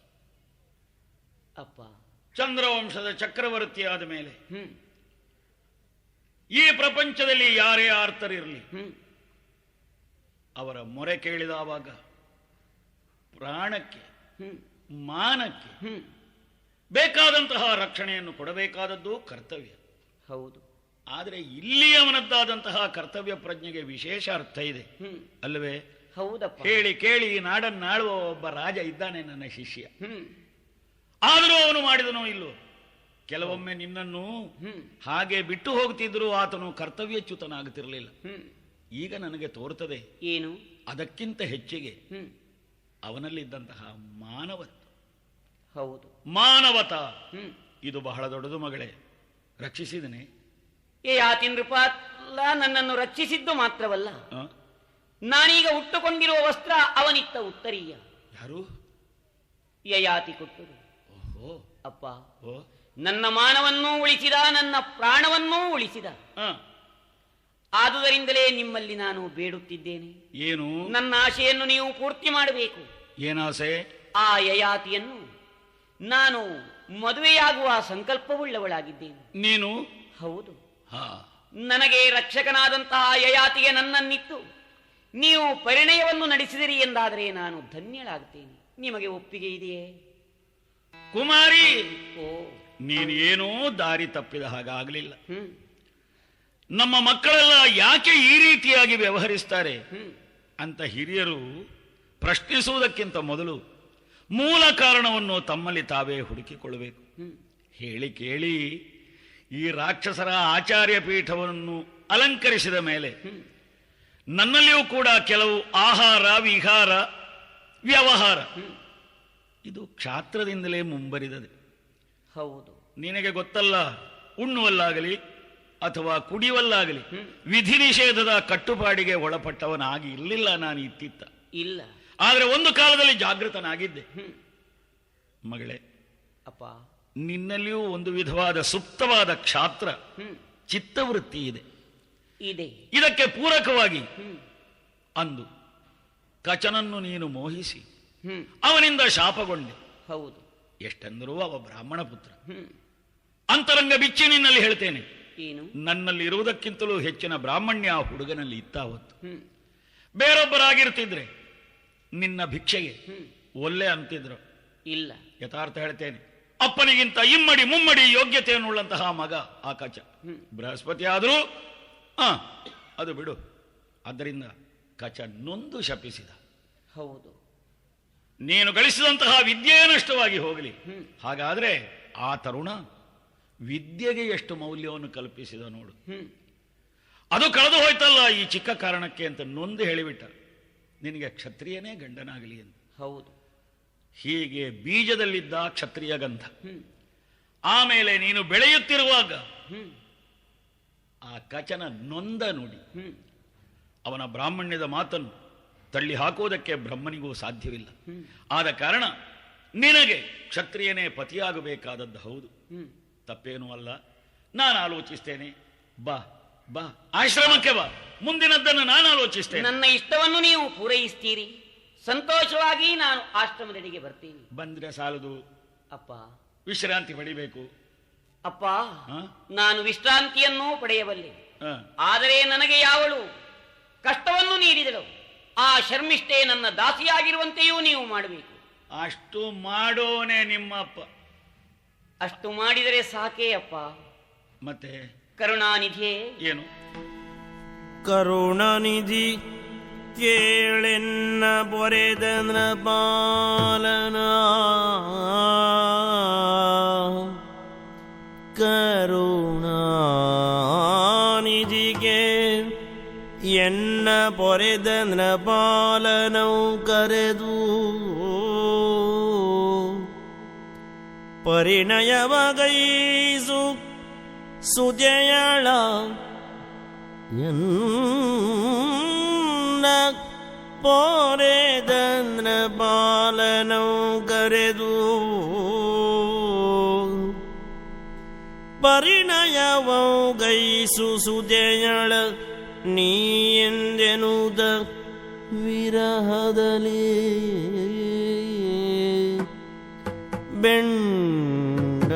ಅಪ್ಪ, ಚಂದ್ರವಂಶದ ಚಕ್ರವರ್ತಿಯಾದ ಮೇಲೆ ಈ ಪ್ರಪಂಚದಲ್ಲಿ ಯಾರೇ ಆರ್ತರಿರಲಿ, ಅವರ ಮೊರೆ ಕೇಳಿದವಾಗ ಪ್ರಾಣಕ್ಕೆ ಮಾನಕ್ಕೆ ಬೇಕಾದಂತಹ ರಕ್ಷಣೆಯನ್ನು ಕೊಡಬೇಕಾದದ್ದು ಕರ್ತವ್ಯ. ಹೌದು. ಆದರೆ ಇಲ್ಲಿ ಅವನದ್ದಾದಂತಹ ಕರ್ತವ್ಯ ಪ್ರಜ್ಞೆಗೆ ವಿಶೇಷ ಅರ್ಥ ಇದೆ ಅಲ್ಲವೇ? ಹೌದಪ್ಪ. ಹೇಳಿ ಕೇಳಿ ನಾಡನ್ನಾಳುವ ಒಬ್ಬ ರಾಜ ಇದ್ದಾನೆ ನನ್ನ ಶಿಷ್ಯ. ಆದರೂ ಅವನು ಮಾಡಿದನೋ ಇಲ್ಲೋ, ಕೆಲವೊಮ್ಮೆ ನಿನ್ನನ್ನು ಹಾಗೆ ಬಿಟ್ಟು ಹೋಗ್ತಿದ್ರು ಆತನು ಕರ್ತವ್ಯಚ್ಯುತನಾಗುತ್ತಿರಲಿಲ್ಲ. ಈಗ ನನಗೆ ತೋರ್ತದೆ ಏನು, ಅದಕ್ಕಿಂತ ಹೆಚ್ಚಿಗೆ ಅವನಲ್ಲಿದ್ದಂತಹ ಮಾನವತ್ವ. ಹೌದು, ಮಾನವತ ಇದು ಬಹಳ ದೊಡ್ಡದು ಮಗಳೇ. ರಕ್ಷಿಸಿದನೆ ಯಯಾತಿ ನೃಪಾಲ ನನ್ನನ್ನು ರಕ್ಷಿಸಿದ್ದು ಮಾತ್ರವಲ್ಲ, ನಾನೀಗ ಉಟ್ಟುಕೊಂಡಿರುವ ವಸ್ತ್ರ ಅವನಿತ್ತ ಉತ್ತರೀಯ. ಯಾರು? ಯಯಾತಿ ಕೊಟ್ಟರು. ಓಹೋ ಅಪ್ಪ, ನನ್ನ ಮಾನವನ್ನೂ ಉಳಿಸಿದ, ನನ್ನ ಪ್ರಾಣವನ್ನೂ ಉಳಿಸಿದ. ಆದುದರಿಂದಲೇ ನಿಮ್ಮಲ್ಲಿ ನಾನು ಬೇಡುತ್ತಿದ್ದೇನೆ. ಏನು? ನನ್ನ ಆಶೆಯನ್ನು ನೀವು ಪೂರ್ತಿ ಮಾಡಬೇಕು. ಏನಾಸೆ? ಆ ಯಯಾತಿಯನ್ನು ನಾನು ಮದುವೆಯಾಗುವ ಸಂಕಲ್ಪವುಳ್ಳವಳಾಗಿದ್ದೇನೆ. ನೀನು? ಹೌದು. ಹಾ. ನನಗೆ ರಕ್ಷಕನಾದಂತಹ ಯಯಾತಿಗೆ ನನ್ನನ್ನಿತ್ತು ನೀವು ಪರಿಣಯವನ್ನು ನಡೆಸಿದಿರಿ ಎಂದಾದರೆ ನಾನು ಧನ್ಯಳಾಗುತ್ತೇನೆ. ನಿಮಗೆ ಒಪ್ಪಿಗೆ ಇದೆಯೇ? ಕುಮಾರಿ, ಓ, ನೀನು ಏನೋ ದಾರಿ ತಪ್ಪಿದ ಹಾಗಾಗಲಿಲ್ಲ. ನಮ್ಮ ಮಕ್ಕಳೆಲ್ಲ ಯಾಕೆ ಈ ರೀತಿಯಾಗಿ ವ್ಯವಹರಿಸ್ತಾರೆ ಅಂತ ಹಿರಿಯರು ಪ್ರಶ್ನಿಸುವುದಕ್ಕಿಂತ ಮೊದಲು ಮೂಲ ಕಾರಣವನ್ನು ತಮ್ಮಲ್ಲಿ ತಾವೇ ಹುಡುಕಿಕೊಳ್ಳಬೇಕು. ಹೇಳಿ ಕೇಳಿ ಈ ರಾಕ್ಷಸರ ಆಚಾರ್ಯ ಪೀಠವನ್ನು ಅಲಂಕರಿಸಿದ ಮೇಲೆ ನನ್ನಲ್ಲಿಯೂ ಕೂಡ ಕೆಲವು ಆಹಾರ ವಿಹಾರ ವ್ಯವಹಾರ ಇದು ಕ್ಷಾತ್ರದಿಂದಲೇ ಮುಂಬರಿದದೆ. ಹೌದು. ನಿನಗೆ ಗೊತ್ತಲ್ಲ, ಉಣ್ಣುವಲ್ಲಾಗಲಿ ಅಥವಾ ಕುಡಿಯುವಲ್ಲಾಗಲಿ ವಿಧಿ ನಿಷೇಧದ ಕಟ್ಟುಪಾಡಿಗೆ ಒಳಪಟ್ಟವನಾಗಿ ಇರಲಿಲ್ಲ ನಾನು ಇತ್ತಿತ್ತ. ಇಲ್ಲ. ಆದರೆ ಒಂದು ಕಾಲದಲ್ಲಿ ಜಾಗೃತನಾಗಿದ್ದೆ. ಮಗಳೇ, ಅಪ್ಪ, ನಿನ್ನಲ್ಲಿಯೂ ಒಂದು ವಿಧವಾದ ಸುಪ್ತವಾದ ಕ್ಷಾತ್ರ ಚಿತ್ತವೃತ್ತಿ ಇದೆ. ಇದಕ್ಕೆ ಪೂರಕವಾಗಿ ಅಂದು ಕಚನನ್ನು ನೀನು ಮೋಹಿಸಿ ಅವನಿಂದ ಶಾಪಗೊಂಡೆ. ಹೌದು. ಎಷ್ಟೆಂದರೂ ಅವ ಬ್ರಾಹ್ಮಣ ಪುತ್ರ. ಅಂತರಂಗ ಬಿಚ್ಚಿ ನಿನ್ನಲ್ಲಿ ಹೇಳ್ತೇನೆ, ಏನು? ನನ್ನಲ್ಲಿ ಇರುವುದಕ್ಕಿಂತಲೂ ಹೆಚ್ಚಿನ ಬ್ರಾಹ್ಮಣ್ಯ ಆ ಹುಡುಗನಲ್ಲಿ ಇತ್ತ ಹೊತ್ತು. ಬೇರೊಬ್ಬರಾಗಿರ್ತಿದ್ರೆ ನಿನ್ನ ಭಿಕ್ಷೆಗೆ ಒಲ್ಲೆ ಅಂತಿದ್ರು. ಇಲ್ಲ, ಯಥಾರ್ಥ ಹೇಳ್ತೇನೆ, ಅಪ್ಪನಿಗಿಂತ ಇಮ್ಮಡಿ ಮುಮ್ಮಡಿ ಯೋಗ್ಯತೆಯನ್ನುಳ್ಳಂತಹ ಮಗ ಆ ಕಚ. ಬೃಹಸ್ಪತಿ ಆದರೂ ಅದು ಬಿಡು. ಆದ್ದರಿಂದ ಕಚ ನೊಂದು ಶಪಿಸಿದ. ಹೌದು. ನೀನು ಗಳಿಸಿದಂತಹ ವಿದ್ಯೆ ನಷ್ಟವಾಗಿ ಹೋಗಲಿ. ಹಾಗಾದ್ರೆ ಆ ತರುಣ ವಿದ್ಯೆಗೆ ಎಷ್ಟು ಮೌಲ್ಯವನ್ನು ಕಲ್ಪಿಸಿದ ನೋಡು. ಅದು ಕಳೆದು ಹೋಯ್ತಲ್ಲ ಈ ಚಿಕ್ಕ ಕಾರಣಕ್ಕೆ ಅಂತ ನೊಂದು ಹೇಳಿಬಿಟ್ಟ. ನಿನಗೆ ಕ್ಷತ್ರಿಯನೇ ಗಂಡನಾಗಲಿ ಅಂತ. ಹೌದು. ಹೀಗೆ ಬೀಜದಲ್ಲಿದ್ದ ಕ್ಷತ್ರಿಯ ಗಂಧ. ಆಮೇಲೆ ನೀನು ಬೆಳೆಯುತ್ತಿರುವಾಗ ಆ ಕಚನ ನೊಂದ ನುಡಿ, ಅವನ ಬ್ರಾಹ್ಮಣ್ಯದ ಮಾತನ್ನು ತಳ್ಳಿ ಹಾಕುವುದಕ್ಕೆ ಬ್ರಹ್ಮನಿಗೂ ಸಾಧ್ಯವಿಲ್ಲ. ಆದ ಕಾರಣ ನಿನಗೆ ಕ್ಷತ್ರಿಯನೇ ಪತಿಯಾಗಬೇಕಾದದ್ದು ಹೌದು, ತಪ್ಪೇನೂ ಅಲ್ಲ. ನಾನು ಆಲೋಚಿಸ್ತೇನೆ. ಬಾ ಬಾ, ಆಶ್ರಮಕ್ಕೆ ಬಾ. ಮುಂದಿನದ್ದನ್ನು ನಾನು ಆಲೋಚಿಸ್ತೇನೆ. ನನ್ನ ಇಷ್ಟವನ್ನು ನೀವು ಪೂರೈಸ್ತೀರಿ, ಸಂತೋಷವಾಗಿ ನಾನು ಆಶ್ರಮದಡಿಗೆ ಬರ್ತೀನಿ. ಬಂದ್ರೆ ಸಾಲದು ಅಪ್ಪ, ವಿಶ್ರಾಂತಿ ಪಡಿಬೇಕು. ಅಪ್ಪ, ನಾನು ವಿಶ್ರಾಂತಿಯನ್ನು ಪಡೆಯಬಲ್ಲೆ. ಆದರೆ ನನಗೆ ಯಾವಳು ಕಷ್ಟವನ್ನು ನೀಡಿದಳು ಆ ಶರ್ಮಿಷ್ಠೆ ನನ್ನ ದಾಸಿಯಾಗಿರುವಂತೆಯೂ ನೀವು ಮಾಡಬೇಕು. ಅಷ್ಟು ಮಾಡೋನೆ ನಿಮ್ಮಪ್ಪ. ಅಷ್ಟು ಮಾಡಿದರೆ ಸಾಕೇ ಅಪ್ಪ. ಮತ್ತೆ ಕರುಣಾನಿಧಿಯೇ, ಏನು? ಕರುಣಾನಿಧಿ ಕೇಳೆನ್ನ ಬೊರೆದ ನೃಪಾಲನ ಕರುಣಾನಿಧಿಗೆ ಎನ್ನ ಪೊರೆದ ನೃಪಾಲನೌ ಕರೆದು ಪರಿಣಯವಗೈಸು ಸುಜಯಳ ಎನ್ನ ಪೊರೆದ ನೃಪಾಲನೌ ಕರೆದು ಪರಿಣಯವಗೈಸು ಸುಜಯಳ ನೀ ಎಂದೆನುದ ವಿರಹದಲ್ಲಿ ಬೆಂಡಾಗಿ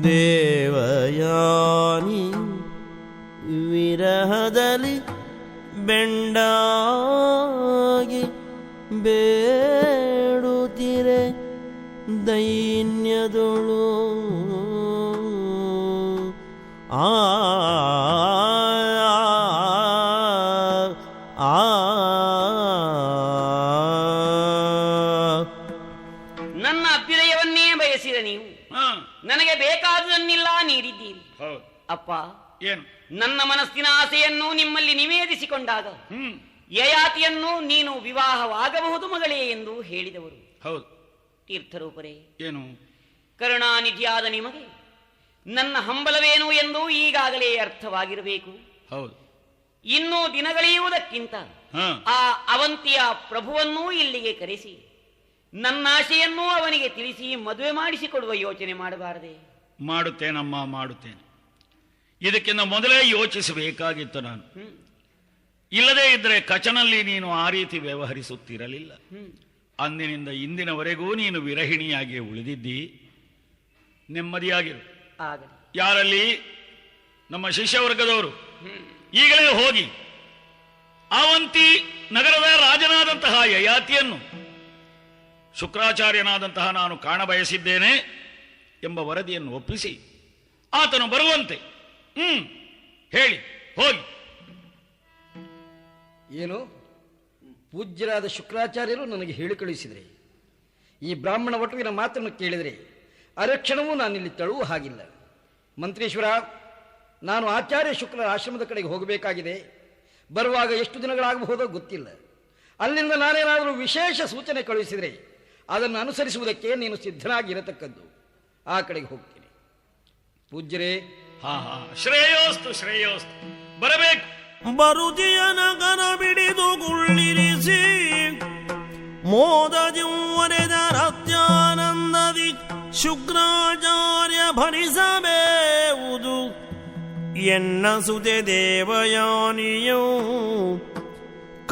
ದೇವಯಾನಿ ವಿರಹದಲ್ಲಿ ಬೆಂಡಾಗಿ ಬೇಡುತ್ತಿರೆ ದೈನ್ಯದೊಳು ಆ ನನ್ನ ಅಭ್ಯುದಯವನ್ನೇ ಬಯಸಿದ ನೀವು ನನಗೆ ಬೇಕಾದುದನ್ನೆಲ್ಲ ನೀಡಿದ್ದೀರಿ. ಹೌದು. ಅಪ್ಪ, ಏನು ನನ್ನ ಮನಸ್ಸಿನ ಆಸೆಯನ್ನು ನಿಮ್ಮಲ್ಲಿ ನಿವೇದಿಸಿಕೊಂಡಾಗ ಯಯಾತಿಯನ್ನು ನೀನು ವಿವಾಹವಾಗಬಹುದು ಮಗಳೇ ಎಂದು ಹೇಳಿದವರು. ಹೌದು. ತೀರ್ಥರೂಪರೇ, ಏನು ಕರುಣಾನಿಧಿಯಾದ ನಿಮಗೆ ನನ್ನ ಹಂಬಲವೇನು ಎಂದು ಈಗಾಗಲೇ ಅರ್ಥವಾಗಿರಬೇಕು. ಹೌದು. ಇನ್ನೂ ದಿನಗಳೆಯುವುದಕ್ಕಿಂತ ಆ ಅವಂತಿಯ ಪ್ರಭುವನ್ನೂ ಇಲ್ಲಿಗೆ ಕರೆಸಿ ನನ್ನ ಆಶೆಯನ್ನೂ ಅವನಿಗೆ ತಿಳಿಸಿ ಮದುವೆ ಮಾಡಿಸಿಕೊಡುವ ಯೋಚನೆ ಮಾಡಬಾರದೆ? ಮಾಡುತ್ತೇನಮ್ಮ, ಮಾಡುತ್ತೇನೆ. ಇದಕ್ಕಿಂತ ಮೊದಲೇ ಯೋಚಿಸಬೇಕಾಗಿತ್ತು ನಾನು. ಇಲ್ಲದೇ ಇದ್ರೆ ಕಚನಲ್ಲಿ ನೀನು ಆ ರೀತಿ ವ್ಯವಹರಿಸುತ್ತಿರಲಿಲ್ಲ. ಅಂದಿನಿಂದ ಇಂದಿನವರೆಗೂ ನೀನು ವಿರಹಿಣಿಯಾಗಿ ಉಳಿದಿದ್ದಿ. ನೆಮ್ಮದಿಯಾಗಿರು. ಯಾರಲ್ಲಿ? ನಮ್ಮ ಶಿಷ್ಯವರ್ಗದವರು. ಈಗಲೇ ಹೋಗಿ ಅವಂತಿ ನಗರದ ರಾಜನಾದಂತಹ ಯಯಾತಿಯನ್ನು ಶುಕ್ರಾಚಾರ್ಯನಾದಂತಹ ನಾನು ಕಾಣಬಯಸಿದ್ದೇನೆ ಎಂಬ ವರದಿಯನ್ನು ಒಪ್ಪಿಸಿ ಆತನು ಬರುವಂತೆ ಹೇಳಿ ಹೋಗಿ. ಏನು? ಪೂಜ್ಯರಾದ ಶುಕ್ರಾಚಾರ್ಯರು ನನಗೆ ಹೇಳಿ ಕಳುಹಿಸಿದರೆ, ಈ ಬ್ರಾಹ್ಮಣ ವಟುವಿನ ಮಾತನ್ನು ಕೇಳಿದರೆ ಅರಕ್ಷಣವೂ ನಾನಿಲ್ಲಿ ತಳುವ ಹಾಗಿಲ್ಲ. ಮಂತ್ರೀಶ್ವರ, ನಾನು ಆಚಾರ್ಯ ಶುಕ್ಲರ ಆಶ್ರಮದ ಕಡೆಗೆ ಹೋಗಬೇಕಾಗಿದೆ. ಬರುವಾಗ ಎಷ್ಟು ದಿನಗಳಾಗಬಹುದೋ ಗೊತ್ತಿಲ್ಲ. ಅಲ್ಲಿಂದ ನಾನೇನಾದರೂ ವಿಶೇಷ ಸೂಚನೆ ಕಳುಹಿಸಿದರೆ ಅದನ್ನು ಅನುಸರಿಸುವುದಕ್ಕೆ ನೀನು ಸಿದ್ಧನಾಗಿರತಕ್ಕದ್ದು. ಆ ಕಡೆಗೆ ಹೋಗ್ತೀನಿ. ಪೂಜ್ಯರೇ, ಶ್ರೇಯೋಸ್ತು ಶ್ರೇಯೋಸ್ತು. ಬರಬೇಕು. ಬರುದಿಯನ ಕನ ಬಿಡಿದು ಗುಳ್ಳಿರಿಸಿ ಮೋದಜಿವರೆದ ರತ್ಯಾನಂದದಿ ಶುಕ್ರಾಚಾರ್ಯ ಭರಿಸಬೇವುದು ಎನ್ನ ಸುತೆ ದೇವಯಾನಿಯೋ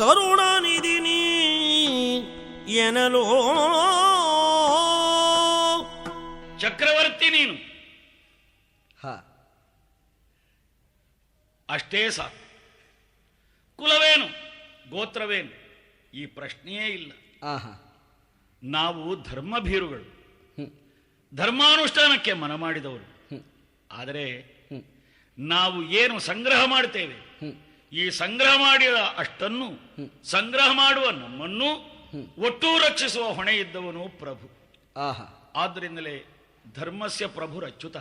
ಕರುಣಾನಿಧಿ ನೀ ಎನಲೋ. ಚಕ್ರವರ್ತಿ ನೀನು, ಅಷ್ಟೇ ಸಾಕು. ಕುಲವೇನು, ಗೋತ್ರವೇನು, ಈ ಪ್ರಶ್ನೆಯೇ ಇಲ್ಲ. ನಾವು ಧರ್ಮಭೀರುಗಳು, ಧರ್ಮಾನುಷ್ಠಾನಕ್ಕೆ ಮನ ಮಾಡಿದವರು. ಆದರೆ ನಾವು ಏನು ಸಂಗ್ರಹ ಮಾಡ್ತೇವೆ, ಈ ಸಂಗ್ರಹ ಮಾಡಿದ ಅಷ್ಟನ್ನು ಸಂಗ್ರಹ ಮಾಡುವ ನಮ್ಮನ್ನು ಒಟ್ಟೂ ರಕ್ಷಿಸುವ ಹೊಣೆ ಇದ್ದವನು ಪ್ರಭು. ಆದ್ದರಿಂದಲೇ ಧರ್ಮಸ್ಯ ಪ್ರಭುರಚ್ಯುತ.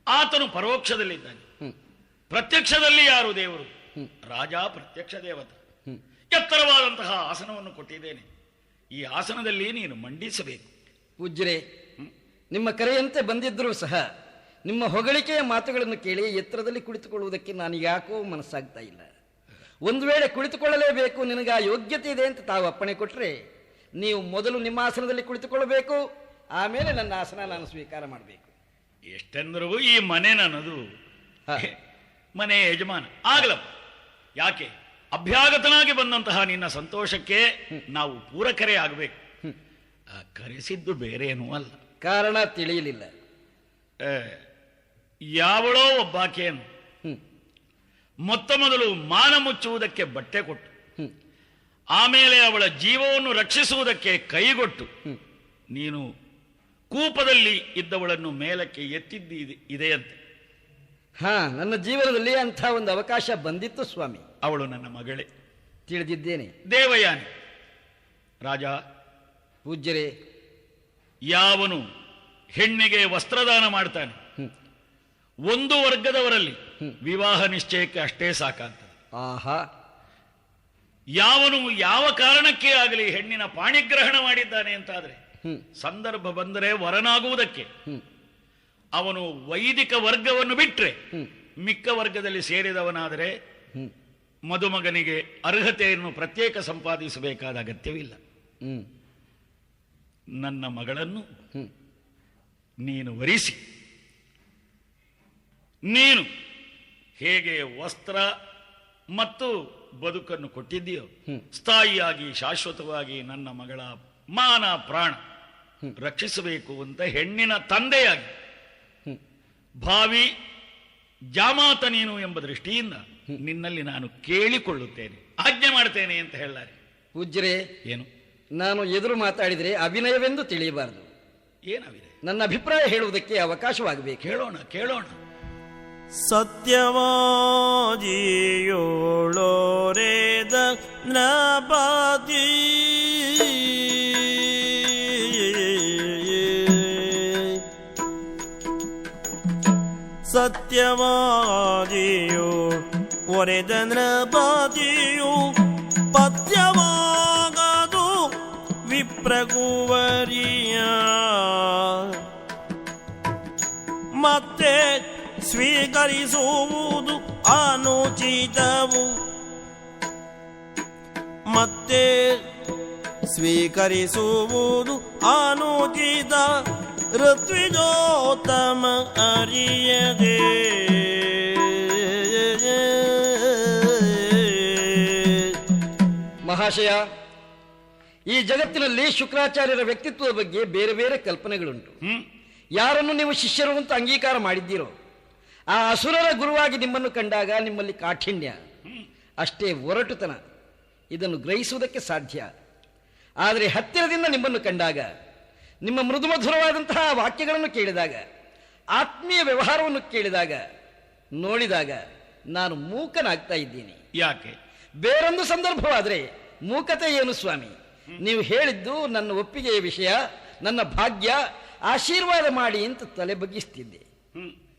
ಆತನು ಪರೋಕ್ಷದಲ್ಲಿದ್ದಾನೆ. ಪ್ರತ್ಯಕ್ಷದಲ್ಲಿ ಯಾರು ದೇವರು? ರಾಜ ಪ್ರತ್ಯಕ್ಷ ದೇವತ. ಎತ್ತರವಾದಂತಹ ಆಸನವನ್ನು ಕೊಟ್ಟಿದ್ದೇನೆ. ಈ ಆಸನದಲ್ಲಿ ನೀನು ಮಂಡಿಸಬೇಕು. ಪೂಜ್ಯರೇ, ನಿಮ್ಮ ಕರೆಯಂತೆ ಬಂದಿದ್ದರೂ ಸಹ ನಿಮ್ಮ ಹೊಗಳಿಕೆಯ ಮಾತುಗಳನ್ನು ಕೇಳಿ ಎತ್ತರದಲ್ಲಿ ಕುಳಿತುಕೊಳ್ಳುವುದಕ್ಕೆ ನಾನು ಯಾಕೋ ಮನಸ್ಸಾಗ್ತಾ ಇಲ್ಲ. ಒಂದು ವೇಳೆ ಕುಳಿತುಕೊಳ್ಳಲೇಬೇಕು, ನಿನಗೆ ಆ ಯೋಗ್ಯತೆ ಇದೆ ಅಂತ ತಾವು ಅಪ್ಪಣೆ ಕೊಟ್ಟರೆ ನೀವು ಮೊದಲು ನಿಮ್ಮ ಆಸನದಲ್ಲಿ ಕುಳಿತುಕೊಳ್ಳಬೇಕು, ಆಮೇಲೆ ನನ್ನ ಆಸನ ನಾನು ಸ್ವೀಕಾರ ಮಾಡಬೇಕು. ಎಷ್ಟೆಂದರೂ ಈ ಮನೆ ನನ್ನದು, ಮನೆ ಯಜಮಾನ ಆಗಲಪ್ಪ. ಯಾಕೆ? ಅಭ್ಯಾಗತನಾಗಿ ಬಂದಂತಹ ನಿನ್ನ ಸಂತೋಷಕ್ಕೆ ನಾವು ಪೂರಕರೇ ಆಗಬೇಕು. ಕರೆಸಿದ್ದು ಬೇರೇನೂ ಅಲ್ಲ. ಕಾರಣ ತಿಳಿಯಲಿಲ್ಲ. ಯಾವಳೋ ಒಬ್ಬಾಕೆಯನ್ನು ಮೊತ್ತ ಮೊದಲು ಮಾನ ಮುಚ್ಚುವುದಕ್ಕೆ ಬಟ್ಟೆ ಕೊಟ್ಟು, ಆಮೇಲೆ ಅವಳ ಜೀವವನ್ನು ರಕ್ಷಿಸುವುದಕ್ಕೆ ಕೈಗೊಟ್ಟು ನೀನು ಕೂಪದಲ್ಲಿ ಇದ್ದವಳನ್ನು ಮೇಲಕ್ಕೆ ಎತ್ತಿದ್ದಿ ಇದೆಯಂತೆ. ನನ್ನ ಜೀವನದಲ್ಲಿ ಅಂಥ ಒಂದು ಅವಕಾಶ ಬಂದಿತ್ತು ಸ್ವಾಮಿ. ಅವಳು ನನ್ನ ಮಗಳೇ. ತಿಳಿದಿದ್ದೇನೆ. ದೇವಯಾನಿ. ರಾಜ, ಪೂಜ್ಯರೇ, ಯಾವನು ಹೆಣ್ಣಿಗೆ ವಸ್ತ್ರದಾನ ಮಾಡ್ತಾನೆ. ಒಂದು ವರ್ಗದವರಲ್ಲಿ ವಿವಾಹ ನಿಶ್ಚಯಕ್ಕೆ ಅಷ್ಟೇ ಸಾಕಾಗ್ತದೆ. ಆಹಾ, ಯಾವನು ಯಾವ ಕಾರಣಕ್ಕೆ ಆಗಲಿ ಹೆಣ್ಣಿನ ಪಾಣಿಗ್ರಹಣ ಮಾಡಿದ್ದಾನೆ ಅಂತಾದ್ರೆ ಸಂದರ್ಭ ಬಂದರೆ ವರನಾಗುವುದಕ್ಕೆ ಅವನು ವೈದಿಕ ವರ್ಗವನ್ನು ಬಿಟ್ರೆ ಮಿಕ್ಕ ವರ್ಗದಲ್ಲಿ ಸೇರಿದವನಾದರೆ ಮದುಮಗನಿಗೆ ಅರ್ಹತೆಯನ್ನು ಪ್ರತ್ಯೇಕ ಸಂಪಾದಿಸಬೇಕಾದ ಅಗತ್ಯವಿಲ್ಲ. ನನ್ನ ಮಗಳನ್ನು ನೀನು ವರಿಸಿ ನೀನು ಹೇಗೆ ವಸ್ತ್ರ ಮತ್ತು ಬದುಕನ್ನು ಕೊಟ್ಟಿದ್ದೀಯೋ ಸ್ಥಾಯಿಯಾಗಿ ಶಾಶ್ವತವಾಗಿ ನನ್ನ ಮಗಳ ಮಾನ ಪ್ರಾಣ ರಕ್ಷಿಸಬೇಕು ಅಂತ ಹೆಣ್ಣಿನ ತಂದೆಯಾಗಿ ಭಾವಿ ಜಾಮಾತ ನೀನು ಎಂಬ ದೃಷ್ಟಿಯಿಂದ ನಿನ್ನಲ್ಲಿ ನಾನು ಕೇಳಿಕೊಳ್ಳುತ್ತೇನೆ, ಆಜ್ಞೆ ಮಾಡ್ತೇನೆ ಅಂತ ಹೇಳಲಾರೆ. ಪೂಜ್ಯರೇ, ಏನು ನಾನು ಎದುರು ಮಾತಾಡಿದರೆ ಅಭಿನಯವೆಂದು ತಿಳಿಯಬಾರದು. ಏನಾಗಿದೆ? ನನ್ನ ಅಭಿಪ್ರಾಯ ಹೇಳುವುದಕ್ಕೆ ಅವಕಾಶವಾಗಬೇಕು. ಕೇಳೋಣ ಕೇಳೋಣ. ಸತ್ಯವಾದಿಯೋಳೋರೇದ ನಪಾತಿ ಸತ್ಯವಾದಿಯೋ ಒರೆದ ನೃಪತಿಯು ಪಥ್ಯವಾಗದು ವಿಪ್ರಕುವರಿಯ ಮತ್ತೆ ಸ್ವೀಕರಿಸುವುದು ಅನುಚಿತವು, ಮತ್ತೆ ಸ್ವೀಕರಿಸುವುದು ಅನುಚಿತ ಋತ್ವಿಜೋತ್ತಮ ಅರಿಯದೆ. ಮಹಾಶಯ, ಈ ಜಗತ್ತಿನಲ್ಲಿ ಶುಕ್ರಾಚಾರ್ಯರ ವ್ಯಕ್ತಿತ್ವದ ಬಗ್ಗೆ ಬೇರೆ ಬೇರೆ ಕಲ್ಪನೆಗಳುಂಟು. ಯಾರನ್ನು ನೀವು ಶಿಷ್ಯರು ಅಂತ ಅಂಗೀಕಾರ ಮಾಡಿದ್ದೀರೋ ಆ ಅಸುರರ ಗುರುವಾಗಿ ನಿಮ್ಮನ್ನು ಕಂಡಾಗ ನಿಮ್ಮಲ್ಲಿ ಕಾಠಿಣ್ಯ, ಅಷ್ಟೇ ಒರಟುತನ, ಇದನ್ನು ಗ್ರಹಿಸುವುದಕ್ಕೆ ಸಾಧ್ಯ. ಆದರೆ ಹತ್ತಿರದಿಂದ ನಿಮ್ಮನ್ನು ಕಂಡಾಗ, ನಿಮ್ಮ ಮೃದು ಮಧುರವಾದಂತಹ ವಾಕ್ಯಗಳನ್ನು ಕೇಳಿದಾಗ, ಆತ್ಮೀಯ ವ್ಯವಹಾರವನ್ನು ಕೇಳಿದಾಗ, ನೋಡಿದಾಗ ನಾನು ಮೂಕನಾಗ್ತಾ ಇದ್ದೀನಿ. ಯಾಕೆ? ಬೇರೊಂದು ಸಂದರ್ಭವಾದರೆ ಮೂಕತೆ ಏನು ಸ್ವಾಮಿ? ನೀವು ಹೇಳಿದ್ದು ನನ್ನ ಒಪ್ಪಿಗೆಯ ವಿಷಯ, ನನ್ನ ಭಾಗ್ಯ, ಆಶೀರ್ವಾದ ಮಾಡಿ ಅಂತ ತಲೆ ಬಗ್ಗಿಸ್ತಿದ್ದೆ.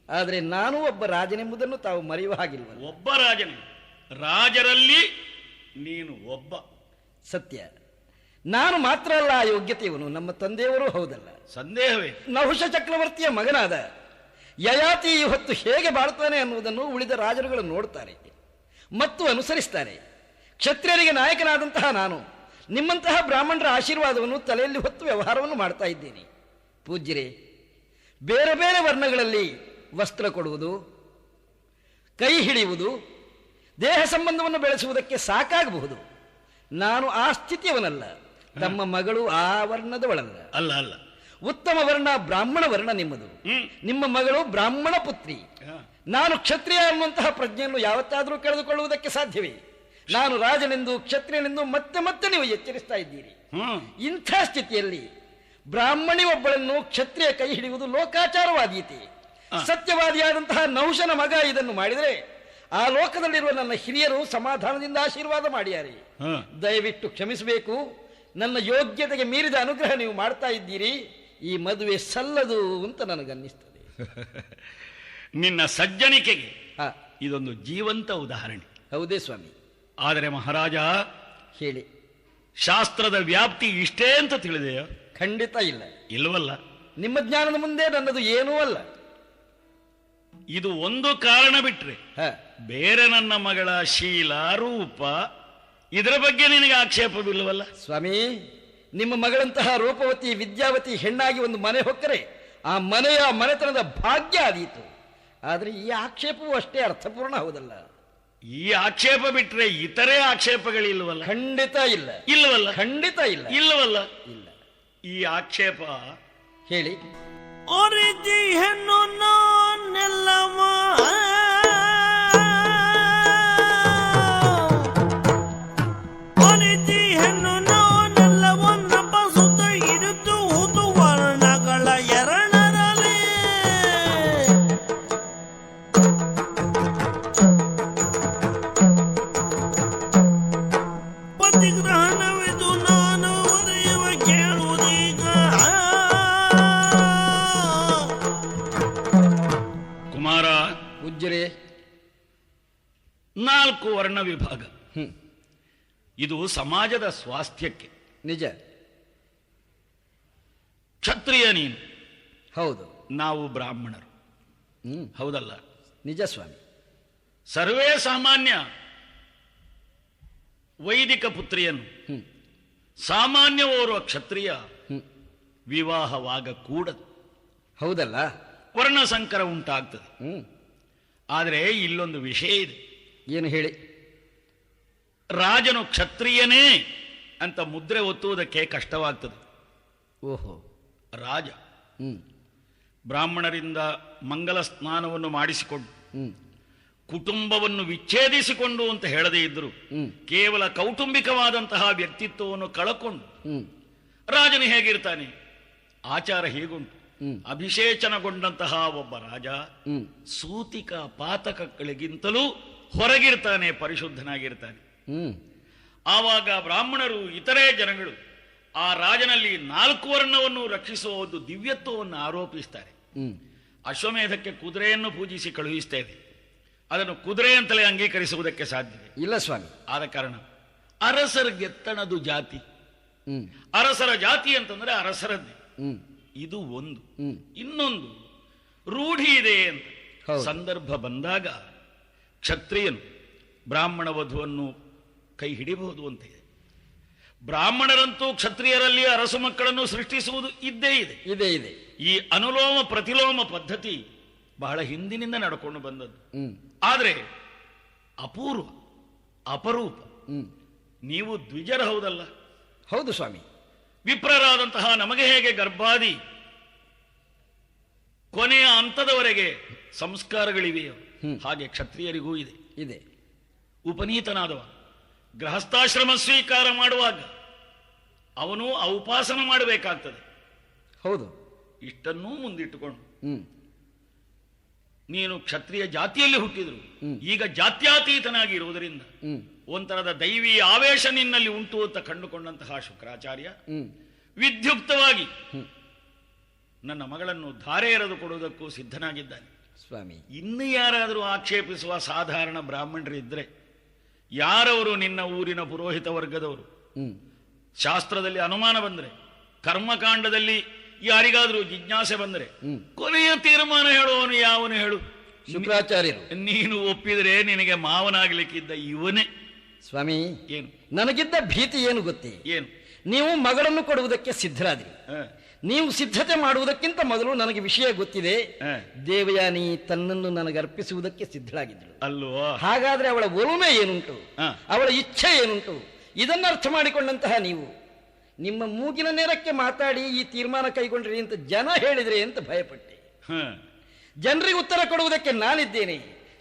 ಆದರೆ ನಾನು ಒಬ್ಬ ರಾಜನೆಂಬುದನ್ನು ತಾವು ಮರೆಯುವ ಹಾಗಿಲ್ವ? ಒಬ್ಬ ರಾಜನೇ, ರಾಜರಲ್ಲಿ ನೀನು ಒಬ್ಬ. ಸತ್ಯ. ನಾನು ಮಾತ್ರ ಅಲ್ಲ ಆ ಯೋಗ್ಯತೆಯವನು, ನಮ್ಮ ತಂದೆಯವರು ಹೌದಲ್ಲ. ಸಂದೇಹವೇ? ನಹುಷ ಚಕ್ರವರ್ತಿಯ ಮಗನಾದ ಯಯಾತಿ ಹೊತ್ತು ಹೇಗೆ ಬಾಳ್ತಾನೆ ಅನ್ನುವುದನ್ನು ಉಳಿದ ರಾಜರುಗಳು ನೋಡ್ತಾರೆ ಮತ್ತು ಅನುಸರಿಸ್ತಾರೆ. ಕ್ಷತ್ರಿಯರಿಗೆ ನಾಯಕನಾದಂತಹ ನಾನು ನಿಮ್ಮಂತಹ ಬ್ರಾಹ್ಮಣರ ಆಶೀರ್ವಾದವನ್ನು ತಲೆಯಲ್ಲಿ ಹೊತ್ತು ವ್ಯವಹಾರವನ್ನು ಮಾಡ್ತಾ ಇದ್ದೇನೆ. ಪೂಜ್ಯರೇ, ಬೇರೆ ಬೇರೆ ವರ್ಣಗಳಲ್ಲಿ ವಸ್ತ್ರ ಕೊಡುವುದು, ಕೈ ಹಿಡಿಯುವುದು, ದೇಹ ಸಂಬಂಧವನ್ನು ಬೆಳೆಸುವುದಕ್ಕೆ ಸಾಕಾಗಬಹುದು. ನಾನು ಆ ಸ್ಥಿತಿಯವನಲ್ಲ. ತಮ್ಮ ಮಗಳು ಆ ವರ್ಣದವಳಲ್ಲ. ಅಲ್ಲ ಅಲ್ಲ, ಉತ್ತಮ ವರ್ಣ ಬ್ರಾಹ್ಮಣ ವರ್ಣ ನಿಮ್ಮದು. ನಿಮ್ಮ ಮಗಳು ಬ್ರಾಹ್ಮಣ ಪುತ್ರಿ. ನಾನು ಕ್ಷತ್ರಿಯ ಅನ್ನುವಂತಹ ಪ್ರಜ್ಞೆಯನ್ನು ಯಾವತ್ತಾದರೂ ಕಳೆದುಕೊಳ್ಳುವುದಕ್ಕೆ ಸಾಧ್ಯವೇ? ನಾನು ರಾಜನೆಂದು ಕ್ಷತ್ರಿಯನೆಂದು ಮತ್ತೆ ಮತ್ತೆ ನೀವು ಎಚ್ಚರಿಸ್ತಾ ಇದ್ದೀರಿ. ಇಂಥ ಸ್ಥಿತಿಯಲ್ಲಿ ಬ್ರಾಹ್ಮಣಿ ಒಬ್ಬಳನ್ನು ಕ್ಷತ್ರಿಯ ಕೈ ಹಿಡಿಯುವುದು ಲೋಕಾಚಾರವಾದೀತೆ. ಸತ್ಯವಾದಿಯಾದಂತಹ ನಹುಷನ ಮಗ ಇದನ್ನು ಮಾಡಿದರೆ ಆ ಲೋಕದಲ್ಲಿರುವ ನನ್ನ ಹಿರಿಯರು ಸಮಾಧಾನದಿಂದ ಆಶೀರ್ವಾದ ಮಾಡಿಯಾರೆ. ದಯವಿಟ್ಟು ಕ್ಷಮಿಸಬೇಕು. ನನ್ನ ಯೋಗ್ಯತೆಗೆ ಮೀರಿದ ಅನುಗ್ರಹ ನೀವು ಮಾಡ್ತಾ ಇದ್ದೀರಿ. ಈ ಮದುವೆ ಸಲ್ಲದು ಅಂತ ನನಗನ್ನಿಸ್ತದೆ. ನಿನ್ನ ಸಜ್ಜನಿಕೆಗೆ ಇದೊಂದು ಜೀವಂತ ಉದಾಹರಣೆ. ಹೌದೇ ಸ್ವಾಮಿ. ಆದರೆ ಮಹಾರಾಜ, ಹೇಳಿ. ಶಾಸ್ತ್ರದ ವ್ಯಾಪ್ತಿ ಇಷ್ಟೇ ಅಂತ ತಿಳಿದೆಯೋ? ಖಂಡಿತ ಇಲ್ಲ. ಇಲ್ಲವಲ್ಲ? ನಿಮ್ಮ ಜ್ಞಾನದ ಮುಂದೆ ನನ್ನದು ಏನೂ ಅಲ್ಲ. ಇದು ಒಂದು ಕಾರಣ ಬಿಟ್ರೆ ಬೇರೆ ನನ್ನ ಮಗಳ ಶೀಲ, ರೂಪ, ಇದರ ಬಗ್ಗೆ ನಿನಗೆ ಆಕ್ಷೇಪವಿಲ್ಲವಲ್ಲ? ಸ್ವಾಮಿ, ನಿಮ್ಮ ಮಗಳಂತಹ ರೂಪವತಿ ವಿದ್ಯಾವತಿ ಹೆಣ್ಣಾಗಿ ಒಂದು ಮನೆ ಹೊಕ್ಕರೆ ಆ ಮನೆಯ ಮನೆತನದ ಭಾಗ್ಯ ಆದೀತು. ಆದರೆ ಈ ಆಕ್ಷೇಪವು ಅಷ್ಟೇ ಅರ್ಥಪೂರ್ಣ ಹೌದಲ್ಲ. ಈ ಆಕ್ಷೇಪ ಬಿಟ್ರೆ ಇತರೆ ಆಕ್ಷೇಪಗಳಿಲ್ವಲ್ಲ? ಖಂಡಿತ ಇಲ್ಲ. ಇಲ್ಲವಲ್ಲ? ಖಂಡಿತ ಇಲ್ಲ. ಇಲ್ಲವಲ್ಲ? ಇಲ್ಲ. ಈ ಆಕ್ಷೇಪ ಹೇಳಿ. ಒರಿತಿ ಹೆಣ್ಣು ನಾನೆಲ್ಲವ ಒರಿತಿ ಹೆಣ್ಣು ನಾನೆಲ್ಲವನ್ನ ಬಸುತ್ತ ಇರುತ್ತು ಉದು ವರ್ಣಗಳ ಎರಡರಲ್ಲಿ ಪತಿಗ್ರಹಣವಿದು ನಾನು ಒರೆಯುವ ಕೇಳುವುದೀಗ 4 ವರ್ಣ ವಿಭಾಗ. ಇದು ಸಮಾಜದ ಸ್ವಾಸ್ಥ್ಯಕ್ಕೆ. ನಿಜ. ಕ್ಷತ್ರಿಯ ನೀನು, ಹೌದು. ನಾವು ಬ್ರಾಹ್ಮಣರು. ಹೌದಲ್ಲ? ನಿಜ ಸ್ವಾಮಿ. ಸರ್ವೇ ಸಾಮಾನ್ಯ ವೈದಿಕ ಪುತ್ರಿಯನ್ನು ಸಾಮಾನ್ಯ ಓರ್ವ ಕ್ಷತ್ರಿಯ ವಿವಾಹವಾಗಕೂಡದು. ಹೌದಲ್ಲ? ವರ್ಣಸಂಕರ ಉಂಟಾಗ್ತದೆ. ಆದರೆ ಇಲ್ಲೊಂದು ವಿಷಯ ಇದೆ. ಏನು ಹೇಳಿ? ರಾಜನು ಕ್ಷತ್ರಿಯನೇ ಅಂತ ಮುದ್ರೆ ಒತ್ತುವುದಕ್ಕೆ ಕಷ್ಟವಾಗ್ತದೆ. ಓಹೋ. ರಾಜ ಬ್ರಾಹ್ಮಣರಿಂದ ಮಂಗಲ ಸ್ನಾನವನ್ನು ಮಾಡಿಸಿಕೊಂಡು ಕುಟುಂಬವನ್ನು ವಿಚ್ಛೇದಿಸಿಕೊಂಡು ಅಂತ ಹೇಳದೇ ಇದ್ದರು, ಕೇವಲ ಕೌಟುಂಬಿಕವಾದಂತಹ ವ್ಯಕ್ತಿತ್ವವನ್ನು ಕಳಕೊಂಡು ರಾಜನು ಹೇಗಿರ್ತಾನೆ? ಆಚಾರ ಹೀಗುಂಟು. ಅಭಿಷೇಚನಗೊಂಡಂತಹ ಒಬ್ಬ ರಾಜ ಸೂತಿಕ ಪಾತಕಗಳಿಗಿಂತಲೂ ಹೊರಗಿರ್ತಾನೆ, ಪರಿಶುದ್ಧನಾಗಿರ್ತಾನೆ. ಆವಾಗ ಬ್ರಾಹ್ಮಣರು, ಇತರೆ ಜನಗಳು ಆ ರಾಜನಲ್ಲಿ 4 ವರ್ಣವನ್ನು ರಕ್ಷಿಸುವ ಒಂದು ದಿವ್ಯತ್ವವನ್ನು ಆರೋಪಿಸ್ತಾರೆ. ಅಶ್ವಮೇಧಕ್ಕೆ ಕುದುರೆಯನ್ನು ಪೂಜಿಸಿ ಕಳುಹಿಸ್ತೇವೆ, ಅದನ್ನು ಕುದುರೆ ಅಂತಲೇ ಅಂಗೀಕರಿಸುವುದಕ್ಕೆ ಸಾಧ್ಯವಿದೆ ಇಲ್ಲ ಸ್ವಾಮಿ. ಆದ ಕಾರಣ ಅರಸರಿಗೆತ್ತಣದು ಜಾತಿ. ಅರಸರ ಜಾತಿ ಅಂತಂದ್ರೆ ಅರಸರದ್ದೇ. ಇದು ಒಂದು. ಇನ್ನೊಂದು ರೂಢಿ ಇದೆ ಅಂತ. ಸಂದರ್ಭ ಬಂದಾಗ ಕ್ಷತ್ರಿಯನು ಬ್ರಾಹ್ಮಣ ವಧುವನ್ನು ಕೈ ಹಿಡಿಬಹುದು ಅಂತ ಇದೆ. ಬ್ರಾಹ್ಮಣರಂತೂ ಕ್ಷತ್ರಿಯರಲ್ಲಿ ಅರಸು ಮಕ್ಕಳನ್ನು ಸೃಷ್ಟಿಸುವುದು ಇದ್ದೇ ಇದೆ. ಇದೆ ಇದೆ. ಈ ಅನುಲೋಮ ಪ್ರತಿಲೋಮ ಪದ್ಧತಿ ಬಹಳ ಹಿಂದಿನಿಂದ ನಡ್ಕೊಂಡು ಬಂದದ್ದು. ಆದರೆ ಅಪೂರ್ವ, ಅಪರೂಪ. ನೀವು ದ್ವಿಜರ ಹೌದಲ್ಲ? ಹೌದು ಸ್ವಾಮಿ. ವಿಪ್ರರಾದಂತಹ ನಮಗೆ ಹೇಗೆ ಗರ್ಭಾದಿ ಕೊನೆಯ ಹಂತದವರೆಗೆ ಸಂಸ್ಕಾರಗಳಿವೆಯೋ ಹಾಗೆ ಕ್ಷತ್ರಿಯರಿಗೂ ಇದೆ. ಇದೆ. ಉಪನೀತನಾದವ ಗೃಹಸ್ಥಾಶ್ರಮ ಸ್ವೀಕಾರ ಮಾಡುವಾಗ ಅವನು ಔಪಾಸನ ಮಾಡಬೇಕಾಗ್ತದೆ. ಹೌದು. ಇಷ್ಟನ್ನೂ ಮುಂದಿಟ್ಟುಕೊಂಡು ನೀನು ಕ್ಷತ್ರಿಯ ಜಾತಿಯಲ್ಲಿ ಹುಟ್ಟಿದ್ರು, ಈಗ ಜಾತ್ಯಾತೀತನಾಗಿ ಇರುವುದರಿಂದ ಒಂಥರದ ದೈವಿ ಆವೇಶ ನಿನ್ನಲ್ಲಿ ಉಂಟು ಅಂತ ಕಂಡುಕೊಂಡಂತಹ ಶುಕ್ರಾಚಾರ್ಯ ವಿದ್ಯುಕ್ತವಾಗಿ ನನ್ನ ಮಗಳನ್ನು ಧಾರೆ ಎರೆದು ಕೊಡುವುದಕ್ಕೂ ಸಿದ್ಧನಾಗಿದ್ದಾನೆ ಸ್ವಾಮಿ. ಇನ್ನು ಯಾರಾದರೂ ಆಕ್ಷೇಪಿಸುವ ಸಾಧಾರಣ ಬ್ರಾಹ್ಮಣರಿದ್ರೆ, ಯಾರವರು ನಿನ್ನ ಊರಿನ ಪುರೋಹಿತ ವರ್ಗದವರು, ಶಾಸ್ತ್ರದಲ್ಲಿ ಅನುಮಾನ ಬಂದರೆ, ಕರ್ಮಕಾಂಡದಲ್ಲಿ ಯಾರಿಗಾದರೂ ಜಿಜ್ಞಾಸೆ ಬಂದರೆ, ಕೊನೆಯ ತೀರ್ಮಾನ ಹೇಳುವವನು ಯಾವನು ಹೇಳು? ಶುಕ್ರಾಚಾರ್ಯರು. ನೀನು ಒಪ್ಪಿದರೆ ನಿನಗೆ ಮಾವನಾಗಲಿಕ್ಕಿದ್ದ ಇವನೇ. ಸ್ವಾಮಿ, ಏನು ನನಗಿದ್ದ ಭೀತಿ ಏನು ಗೊತ್ತೇ? ಏನು? ನೀವು ಮಗಳನ್ನು ಕೊಡುವುದಕ್ಕೆ ಸಿದ್ಧರಾದ್ರಿ. ನೀವು ಸಿದ್ಧತೆ ಮಾಡುವುದಕ್ಕಿಂತ ಮೊದಲು ನನಗೆ ವಿಷಯ ಗೊತ್ತಿದೆ. ದೇವಯಾನಿ ತನ್ನನ್ನು ನನಗೆ ಅರ್ಪಿಸುವುದಕ್ಕೆ ಸಿದ್ಧಳಾಗಿದ್ದಳು ಅಲ್ವೋ? ಹಾಗಾದ್ರೆ ಅವಳ ಒಲುಮೆ ಏನುಂಟು, ಅವಳ ಇಚ್ಛೆ ಏನುಂಟು, ಇದನ್ನು ಅರ್ಥ ಮಾಡಿಕೊಂಡಂತಹ ನೀವು ನಿಮ್ಮ ಮೂಗಿನ ನೇರಕ್ಕೆ ಮಾತಾಡಿ ಈ ತೀರ್ಮಾನ ಕೈಗೊಂಡ್ರಿ ಅಂತ ಜನ ಹೇಳಿದ್ರೆ ಅಂತ ಭಯಪಟ್ಟೆ. ಜನರಿಗೆ ಉತ್ತರ ಕೊಡುವುದಕ್ಕೆ ನಾನಿದ್ದೇನೆ.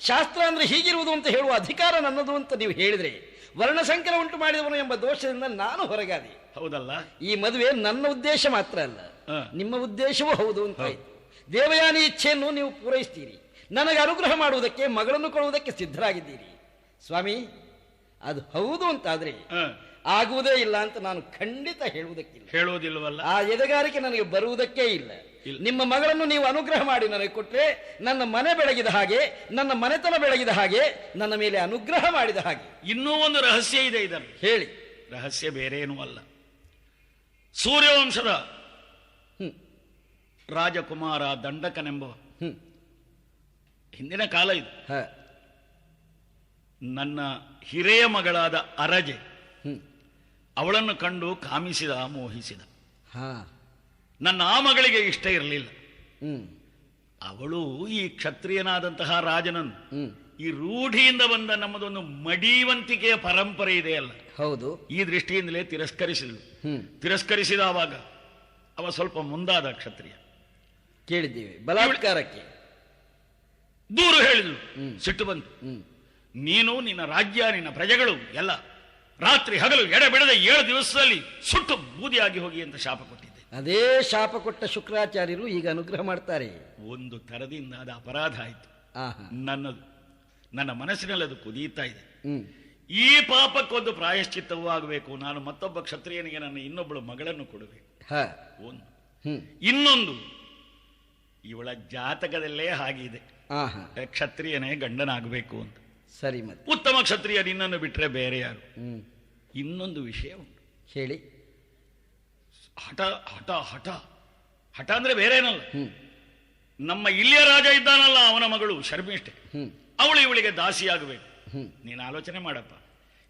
ಶಾಸ್ತ್ರ ಅಂದ್ರೆ ಹೀಗಿರುವುದು ಅಂತ ಹೇಳುವ ಅಧಿಕಾರ ನನ್ನದು ಅಂತ ನೀವು ಹೇಳಿದ್ರೆ, ವರ್ಣಸಂಕರ ಉಂಟು ಮಾಡಿದವನು ಎಂಬ ದೋಷದಿಂದ ನಾನು ಹೊರಗಾದೆ. ಹೌದಲ್ಲ? ಈ ಮದುವೆ ನನ್ನ ಉದ್ದೇಶ ಮಾತ್ರ ಅಲ್ಲ, ನಿಮ್ಮ ಉದ್ದೇಶವೂ ಹೌದು ಅಂತ ಆಯ್ತು. ದೇವಯಾನಿ ಇಚ್ಛೆಯನ್ನು ನೀವು ಪೂರೈಸ್ತೀರಿ, ನನಗೆ ಅನುಗ್ರಹ ಮಾಡುವುದಕ್ಕೆ ಮಗಳನ್ನು ಕೊಡುವುದಕ್ಕೆ ಸಿದ್ಧರಾಗಿದ್ದೀರಿ. ಸ್ವಾಮಿ, ಅದು ಹೌದು ಅಂತಾದ್ರೆ ಆಗುವುದೇ ಇಲ್ಲ ಅಂತ ನಾನು ಖಂಡಿತ ಹೇಳುವುದಿಲ್ಲವಲ್ಲ. ಆ ಎದೆಗಾರಿಕೆ ನನಗೆ ಬರುವುದಕ್ಕೇ ಇಲ್ಲ. ನಿಮ್ಮ ಮಗಳನ್ನು ನೀವು ಅನುಗ್ರಹ ಮಾಡಿ ನನಗೆ ಕೊಟ್ಟರೆ ನನ್ನ ಮನೆ ಬೆಳಗಿದ ಹಾಗೆ, ನನ್ನ ಮನೆತನ ಬೆಳಗಿದ ಹಾಗೆ, ನನ್ನ ಮೇಲೆ ಅನುಗ್ರಹ ಮಾಡಿದ ಹಾಗೆ. ಇನ್ನೂ ಒಂದು ರಹಸ್ಯ ಇದೆ ಇದನ್ನು ಹೇಳಿ. ರಹಸ್ಯ ಬೇರೇನೂ ಅಲ್ಲ. ಸೂರ್ಯವಂಶದ ರಾಜಕುಮಾರ ದಂಡಕನೆಂಬ ಹಿಂದಿನ ಕಾಲ ಇದು. ನನ್ನ ಹಿರಿಯ ಮಗಳಾದ ಅರಜೆ ಅವಳನ್ನು ಕಂಡು ಕಾಮಿಸಿದ, ಮೋಹಿಸಿದ. ನನ್ನ ಆ ಮಗಳಿಗೆ ಇಷ್ಟ ಇರಲಿಲ್ಲ. ಅವಳು ಈ ಕ್ಷತ್ರಿಯನಾದಂತಹ ರಾಜನನ್ನು, ಈ ರೂಢಿಯಿಂದ ಬಂದ ನಮ್ಮದೊಂದು ಮಡಿವಂತಿಕೆಯ ಪರಂಪರೆ ಇದೆಯಲ್ಲ, ಹೌದು, ಈ ದೃಷ್ಟಿಯಿಂದಲೇ ತಿರಸ್ಕರಿಸಿದಳು. ತಿರಸ್ಕರಿಸಿದವಾಗ ಅವ ಸ್ವಲ್ಪ ಮುಂದಾದ ಕ್ಷತ್ರಿಯ. ಕೇಳಿದ್ದೀವಿ, ಬಲಾತ್ಕಾರಕ್ಕೆ ದೂರು ಹೇಳಿದಳು. ಸಿಟ್ಟು ಬಂತು. ನೀನು, ನಿನ್ನ ರಾಜ್ಯ, ನಿನ್ನ ಪ್ರಜೆಗಳು ಎಲ್ಲ ರಾತ್ರಿ ಹಗಲು ಎಡೆಬಿಡದೆ 7 ದಿವಸದಲ್ಲಿ ಸುಟ್ಟು ಬೂದಿಯಾಗಿ ಹೋಗಿ ಅಂತ ಶಾಪ ಕೊಟ್ಟಿದ್ದೆ. ಅದೇ ಶಾಪ ಕೊಟ್ಟ ಶುಕ್ರಾಚಾರ್ಯರು ಈಗ ಅನುಗ್ರಹ ಮಾಡ್ತಾರೆ. ಒಂದು ತರದಿಂದ ಅದು ಅಪರಾಧ ಆಯಿತು ನನ್ನದು. ನನ್ನ ಮನಸ್ಸಿನಲ್ಲಿ ಅದು ಕುದೀತಾ ಇದೆ. ಈ ಪಾಪಕ್ಕೊಂದು ಪ್ರಾಯಶ್ಚಿತ್ತವೂ ಆಗಬೇಕು. ನಾನು ಮತ್ತೊಬ್ಬ ಕ್ಷತ್ರಿಯನಿಗೆ ನನ್ನ ಇನ್ನೊಬ್ಬಳು ಮಗಳನ್ನು ಕೊಡಬೇಕು. ಒಂದು. ಇನ್ನೊಂದು, ಇವಳ ಜಾತಕದಲ್ಲೇ ಹಾಗಿದೆ, ಕ್ಷತ್ರಿಯನೇ ಗಂಡನಾಗಬೇಕು ಅಂತ. ಸರಿ, ಮತ್ತೆ ಉತ್ತಮ ಕ್ಷತ್ರಿಯ ನಿನ್ನನ್ನು ಬಿಟ್ಟರೆ ಬೇರೆ ಯಾರು? ಹ್ಮ್, ಇನ್ನೊಂದು ವಿಷಯ ಉಂಟು. ಹೇಳಿ. ಹಠ ಹಠ ಹಠ ಹಠ ಅಂದ್ರೆ ಬೇರೆ ಏನಲ್ಲ. ಹ್ಮ್, ನಮ್ಮ ಇಲ್ಲಿಯ ರಾಜ ಇದ್ದಾನಲ್ಲ, ಅವನ ಮಗಳು ಶರ್ಮಿಷ್ಠೆ, ಹ್ಮ್, ಅವಳು ಇವಳಿಗೆ ದಾಸಿಯಾಗಬೇಕು. ಹ್ಮ್, ನೀನು ಆಲೋಚನೆ ಮಾಡಪ್ಪ.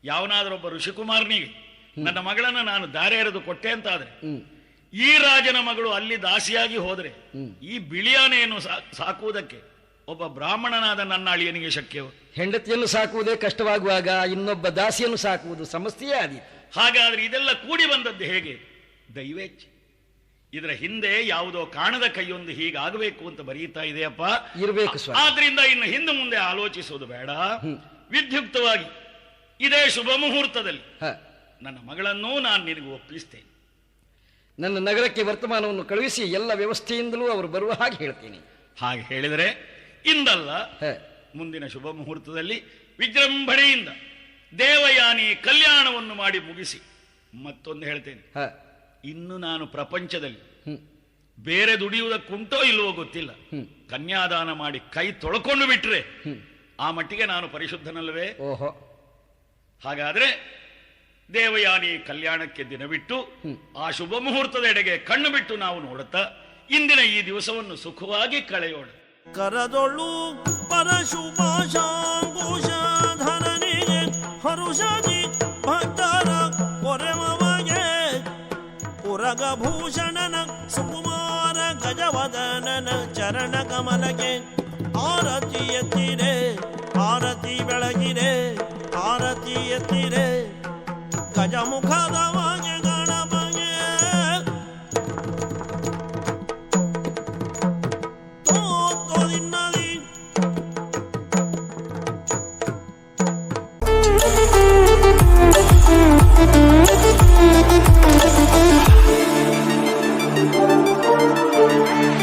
ಯಾವನಾದ್ರೊಬ್ಬ ಋಷಿಕುಮಾರನಿಗೆ ನನ್ನ ಮಗಳನ್ನು ನಾನು ದಾರೆ ಎರೆದು ಕೊಟ್ಟೆ ಅಂತಾದ್ರೆ, ಹ್ಮ್, ಈ ರಾಜನ ಮಗಳು ಅಲ್ಲಿ ದಾಸಿಯಾಗಿ ಹೋದ್ರೆ, ಹ್ಮ್. ಈ ಬಿಳಿಯಾನೆಯನ್ನು ಸಾಕುವುದಕ್ಕೆ ಒಬ್ಬ ಬ್ರಾಹ್ಮಣನಾದ ನನ್ನ ಅಳಿಯನಿಗೆ ಶಕ್ಯವು? ಹೆಂಡತಿಯನ್ನು ಸಾಕುವುದೇ ಕಷ್ಟವಾಗುವಾಗ ಇನ್ನೊಬ್ಬ ದಾಸಿಯನ್ನು ಸಾಕುವುದು ಸಮಸ್ಯೆಯೇ ಆದೀತು. ಹಾಗಾದ್ರೆ ಇದೆಲ್ಲ ಕೂಡಿ ಬಂದದ್ದು ಹೇಗೆ? ದೈವೇಚ್ಛೆ. ಇದರ ಹಿಂದೆ ಯಾವುದೋ ಕಾಣದ ಕೈಯೊಂದು ಹೀಗಾಗಬೇಕು ಅಂತ ಬರೀತಾ ಇದೆಯಪ್ಪ. ಇರಬೇಕು ಸ್ವಾಮಿ. ಆದ್ರಿಂದ ಇನ್ನು ಹಿಂದೆ ಮುಂದೆ ಆಲೋಚಿಸುವುದು ಬೇಡ. ವಿದ್ಯುಕ್ತವಾಗಿ ಇದೇ ಶುಭ ಮುಹೂರ್ತದಲ್ಲಿ ನನ್ನ ಮಗಳನ್ನು ನಾನು ನಿನಗೆ ಒಪ್ಪಿಸ್ತೇನೆ. ನನ್ನ ನಗರಕ್ಕೆ ವರ್ತಮಾನವನ್ನು ಕಳುಹಿಸಿ ಎಲ್ಲ ವ್ಯವಸ್ಥೆಯಿಂದಲೂ ಅವರು ಬರುವ ಹಾಗೆ ಹೇಳ್ತೀನಿ. ಹಾಗೆ ಹೇಳಿದರೆ ಇಂದಲ್ಲ, ಮುಂದಿನ ಶುಭ ಮುಹೂರ್ತದಲ್ಲಿ ವಿಜೃಂಭಣೆಯಿಂದ ದೇವಯಾನಿ ಕಲ್ಯಾಣವನ್ನು ಮಾಡಿ ಮುಗಿಸಿ, ಮತ್ತೊಂದು ಹೇಳ್ತೇನೆ, ಇನ್ನು ನಾನು ಪ್ರಪಂಚದಲ್ಲಿ ಬೇರೆ ದುಡಿಯುವುದಕ್ಕುಂಟೋ ಇಲ್ಲವೋ ಗೊತ್ತಿಲ್ಲ, ಕನ್ಯಾದಾನ ಮಾಡಿ ಕೈ ತೊಳ್ಕೊಂಡು ಬಿಟ್ರೆ ಆ ಮಟ್ಟಿಗೆ ನಾನು ಪರಿಶುದ್ಧನಲ್ವೇ? ಓಹೋ. ಹಾಗಾದ್ರೆ ದೇವಯಾನಿ ಕಲ್ಯಾಣಕ್ಕೆ ದಿನ ಬಿಟ್ಟು ಆ ಶುಭ ಮುಹೂರ್ತದೆಡೆಗೆ ಕಣ್ಣು ಬಿಟ್ಟು ನಾವು ನೋಡುತ್ತಾ ಇಂದಿನ ಈ ದಿವಸವನ್ನು ಸುಖವಾಗಿ ಕಳೆಯೋಣ. ಕರದೊಳು ಪರಶುಭಾಷಾಂಕುಶಧರನಿಗೆ ಹರುಷದಿ ಭಕ್ತರ ಕೊರೆಮವಗೆ ಪುರಗಭೂಷಣನ ಸುಕುಮಾರ ಗಜವದನನ ಚರಣ ಕಮಲಕ್ಕೆ ಆರತಿ ಎತ್ತಿರೆ, ಆರತಿ ಬೆಳಗಿರೆ, ಆರತಿ ಎತ್ತಿರೆ, ಗಜಮುಖದವ